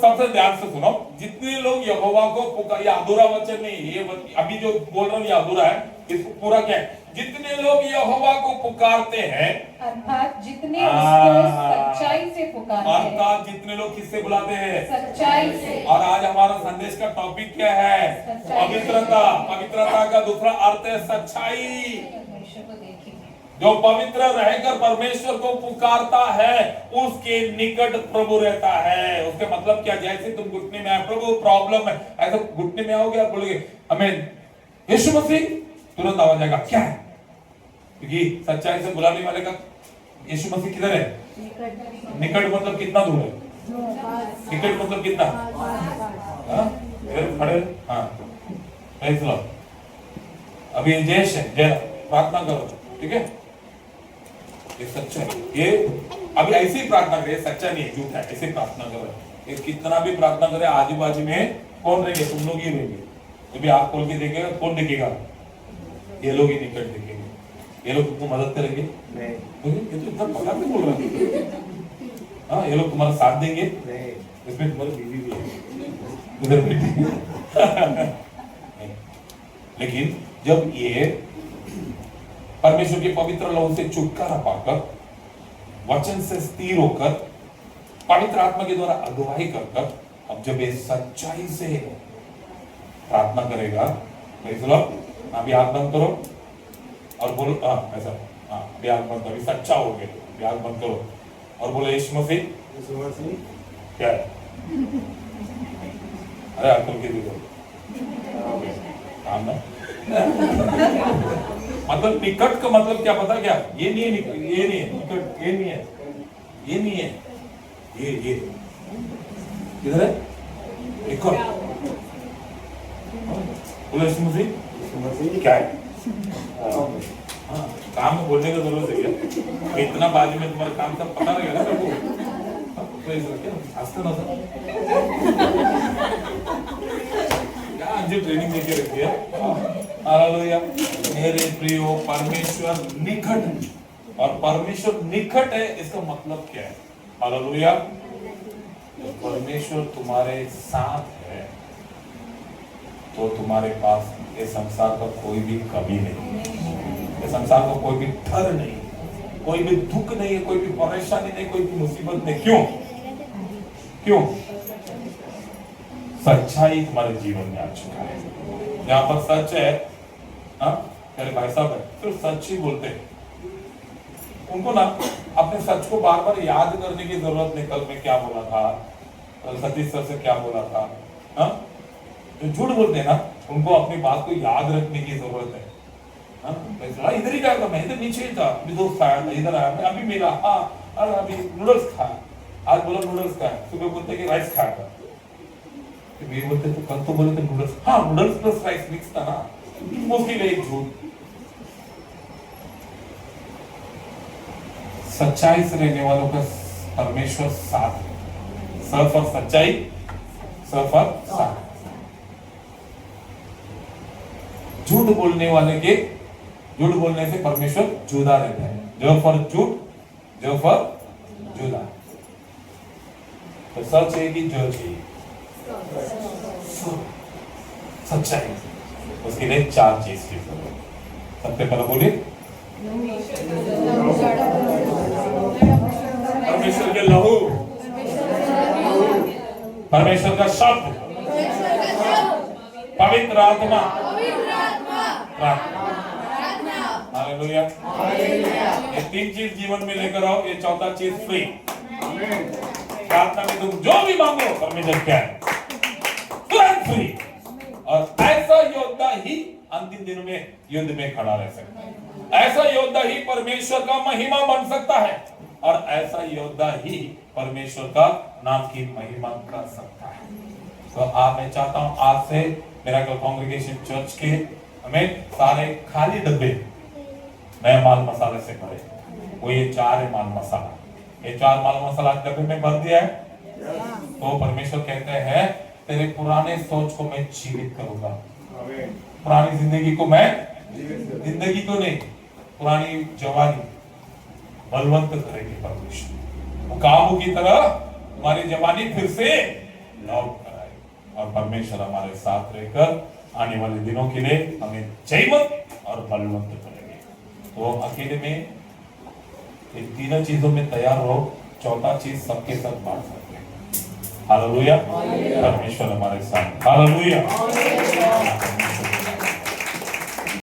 सबसे ध्यान से सुनो, जितने लोग यहोवा को पुकार, ये अधूरा वचन नहीं, ये अभी जो बोल रहा हूँ ये अधूरा है, इसको पूरा क्या है? जितने लोग यहोवा को पुकारते हैं, अर्थात जितने उसको सच्चाई से पुकारते हैं, अर्थात जितने लोग किससे बुलाते हैं? सच्चाई से। और आज हमारा संदेश का टॉपिक क्या है? पवित्रता। पवित्रता का दूसरा अर्थ है सच्चाई। परमेश्वर को देखेंगे, जो पवित्र रहकर परमेश्वर को पुकारता है, उसके निकट प्रभु रहता है। उसके मतलब क्या? जैसे तुम घुटने में आए, प्रभु प्रॉब्लम है, ऐसे घुटने में आओगे, आप बोलोगे हमें यीशु मसीह, तुरंत आवाज आएगा क्या है? क्योंकि सच्चाई से बुलाने वाले का यीशु मसीह किधर है? निकट मतलब कितना दूर है? निकट मतलब कितना? खड़े। हाँ, अभी जय है, जय प्रार्थना करो, ठीक है? ये सच्चा है, ये अभी ऐसे ही प्रार्थना करे, सच्चा नहीं है, झूठा है, ऐसे प्रार्थना करो। ये कितना भी प्रार्थना करे, आजू बाजू में कौन रहेंगे? तुम लोग ही रहेंगे। जब आप खोल के देखेगा, कौन देखेगा? ये लोग ही निकट देखेंगे। ये लोग तुमको मदद करेंगे नहीं, ये तो इतना पता नहीं बोल रहा है। हाँ, ये लोग तुम्हारा साथ देंगे नहीं, इसमें तुम्हारी बीवी भी है, उधर बेटी। लेकिन जब ये परमेश्वर के पवित्र लहू से छुटकारा पाकर, वचन से स्थिर होकर, पवित्र आत्मा के द्वारा अगुवाई कर, अब जब ये सच्चाई से प्रार्थना करेगा, अभी आंख बंद करो और बोलो, ऐसा, अभी आंख बंद करो, सच्चा हो गया, अभी आंख बंद करो और बोलो यीशु मसीह क्या है? अरे आंखों के देखो काम ना मतलब निकट का मतलब क्या पता क्या? ये नहीं है, ये नहीं है निकट, ये नहीं है, ये नहीं है, ये किधर है? निकट। बोलो यीशु मसीह क्या है? हाँ, काम में बोलने का जरूरत है क्या? इतना बाजू में तुम्हारा काम सब पता रहेगा ना सबको। तो इस क्या हंसते ना सर क्या आज ट्रेनिंग देके रखी है। हालेलुया। मेरे प्रियो, परमेश्वर निकट है और परमेश्वर निकट है, इसका मतलब क्या है? हालेलुया। परमेश्वर तुम्हारे साथ है तो तुम्हारे पास ये संसार का कोई भी कमी नहीं, ये संसार का कोई भी डर नहीं, कोई भी दुख नहीं है, कोई भी परेशानी नहीं, कोई भी मुसीबत नहीं। क्यों? क्यों? सच्चाई तुम्हारे जीवन में आ चुका है। यहाँ पर सच है, मेरे भाई साहब है, सिर्फ सच ही बोलते हैं। उनको ना अपने सच को बार बार याद करने की जरूरत नहीं, कल मैं क्या बोला था, कल सतीश सर से क्या बोला था। जो झूठ बोलते हैं ना, उनको अपनी बात को याद रखने की जरूरत है। इधर ही क्या था, मैं इधर नीचे ही था, अभी दोस्त खाया था, इधर आया, मैं अभी मिला, अरे अभी नूडल्स खाया, आज बोला नूडल्स खाया, सुबह बोलते कि राइस खाया था, तो बोलते तो कल तो बोले थे noodles, noodles plus rice mix था ना, मुश्किल है एक झूठ। सच्चाई से रहने वालों का परमेश्वर साथ है। सर्फ और सच्चाई, सर्फ और साथ। झूठ बोलने वाले के, झूठ बोलने से परमेश्वर जुदा रहता है। जो फॉर झूठ, जो फॉर जुदा। तो सच है कि जो चाहिए सच्चाई, उसके लिए 4 चीज की जरूरत। सबसे पहले बोलिए परमेश्वर के लहू, परमेश्वर का शब्द, पवित्र आत्मा, हालेलुया। ये 3 चीज जीवन में लेकर आओ, ये 4था चीज फ्री। प्रार्थना में तुम जो भी मांगो परमेश्वर क्या है, तुरंत फ्री। और ऐसा योद्धा ही अंतिम दिनों में युद्ध में खड़ा रह सकता है। ऐसा योद्धा ही परमेश्वर का महिमा बन सकता है और ऐसा योद्धा ही परमेश्वर का नाम की महिमा कर सकता है। तो मैं चाहता हूं आज से मिरेकल कांग्रेगेशन चर्च के हमें सारे खाली डब्बे नए माल मसाले से भरे। वो ये 4 है माल मसाला, ये 4 माल मसाला डब्बे में भर दिया है। तो परमेश्वर कहते हैं तेरे पुराने सोच को मैं जीवित करूंगा, पुरानी जिंदगी को मैं, जिंदगी को नहीं, पुरानी जवानी बलवंत करेगी परमेश्वर। वो काबू की तरह तुम्हारी जवानी फिर से लौट कर आएगी और परमेश्वर हमारे साथ रहकर आने वाले दिनों के लिए हमें जयवंत और बलवंत करेंगे। तो अकेले में इन 3 चीजों में तैयार रहो, 4था चीज सबके साथ बांट सकते हैं। हालेलुया। परमेश्वर हमारे साथ, हालेलुया।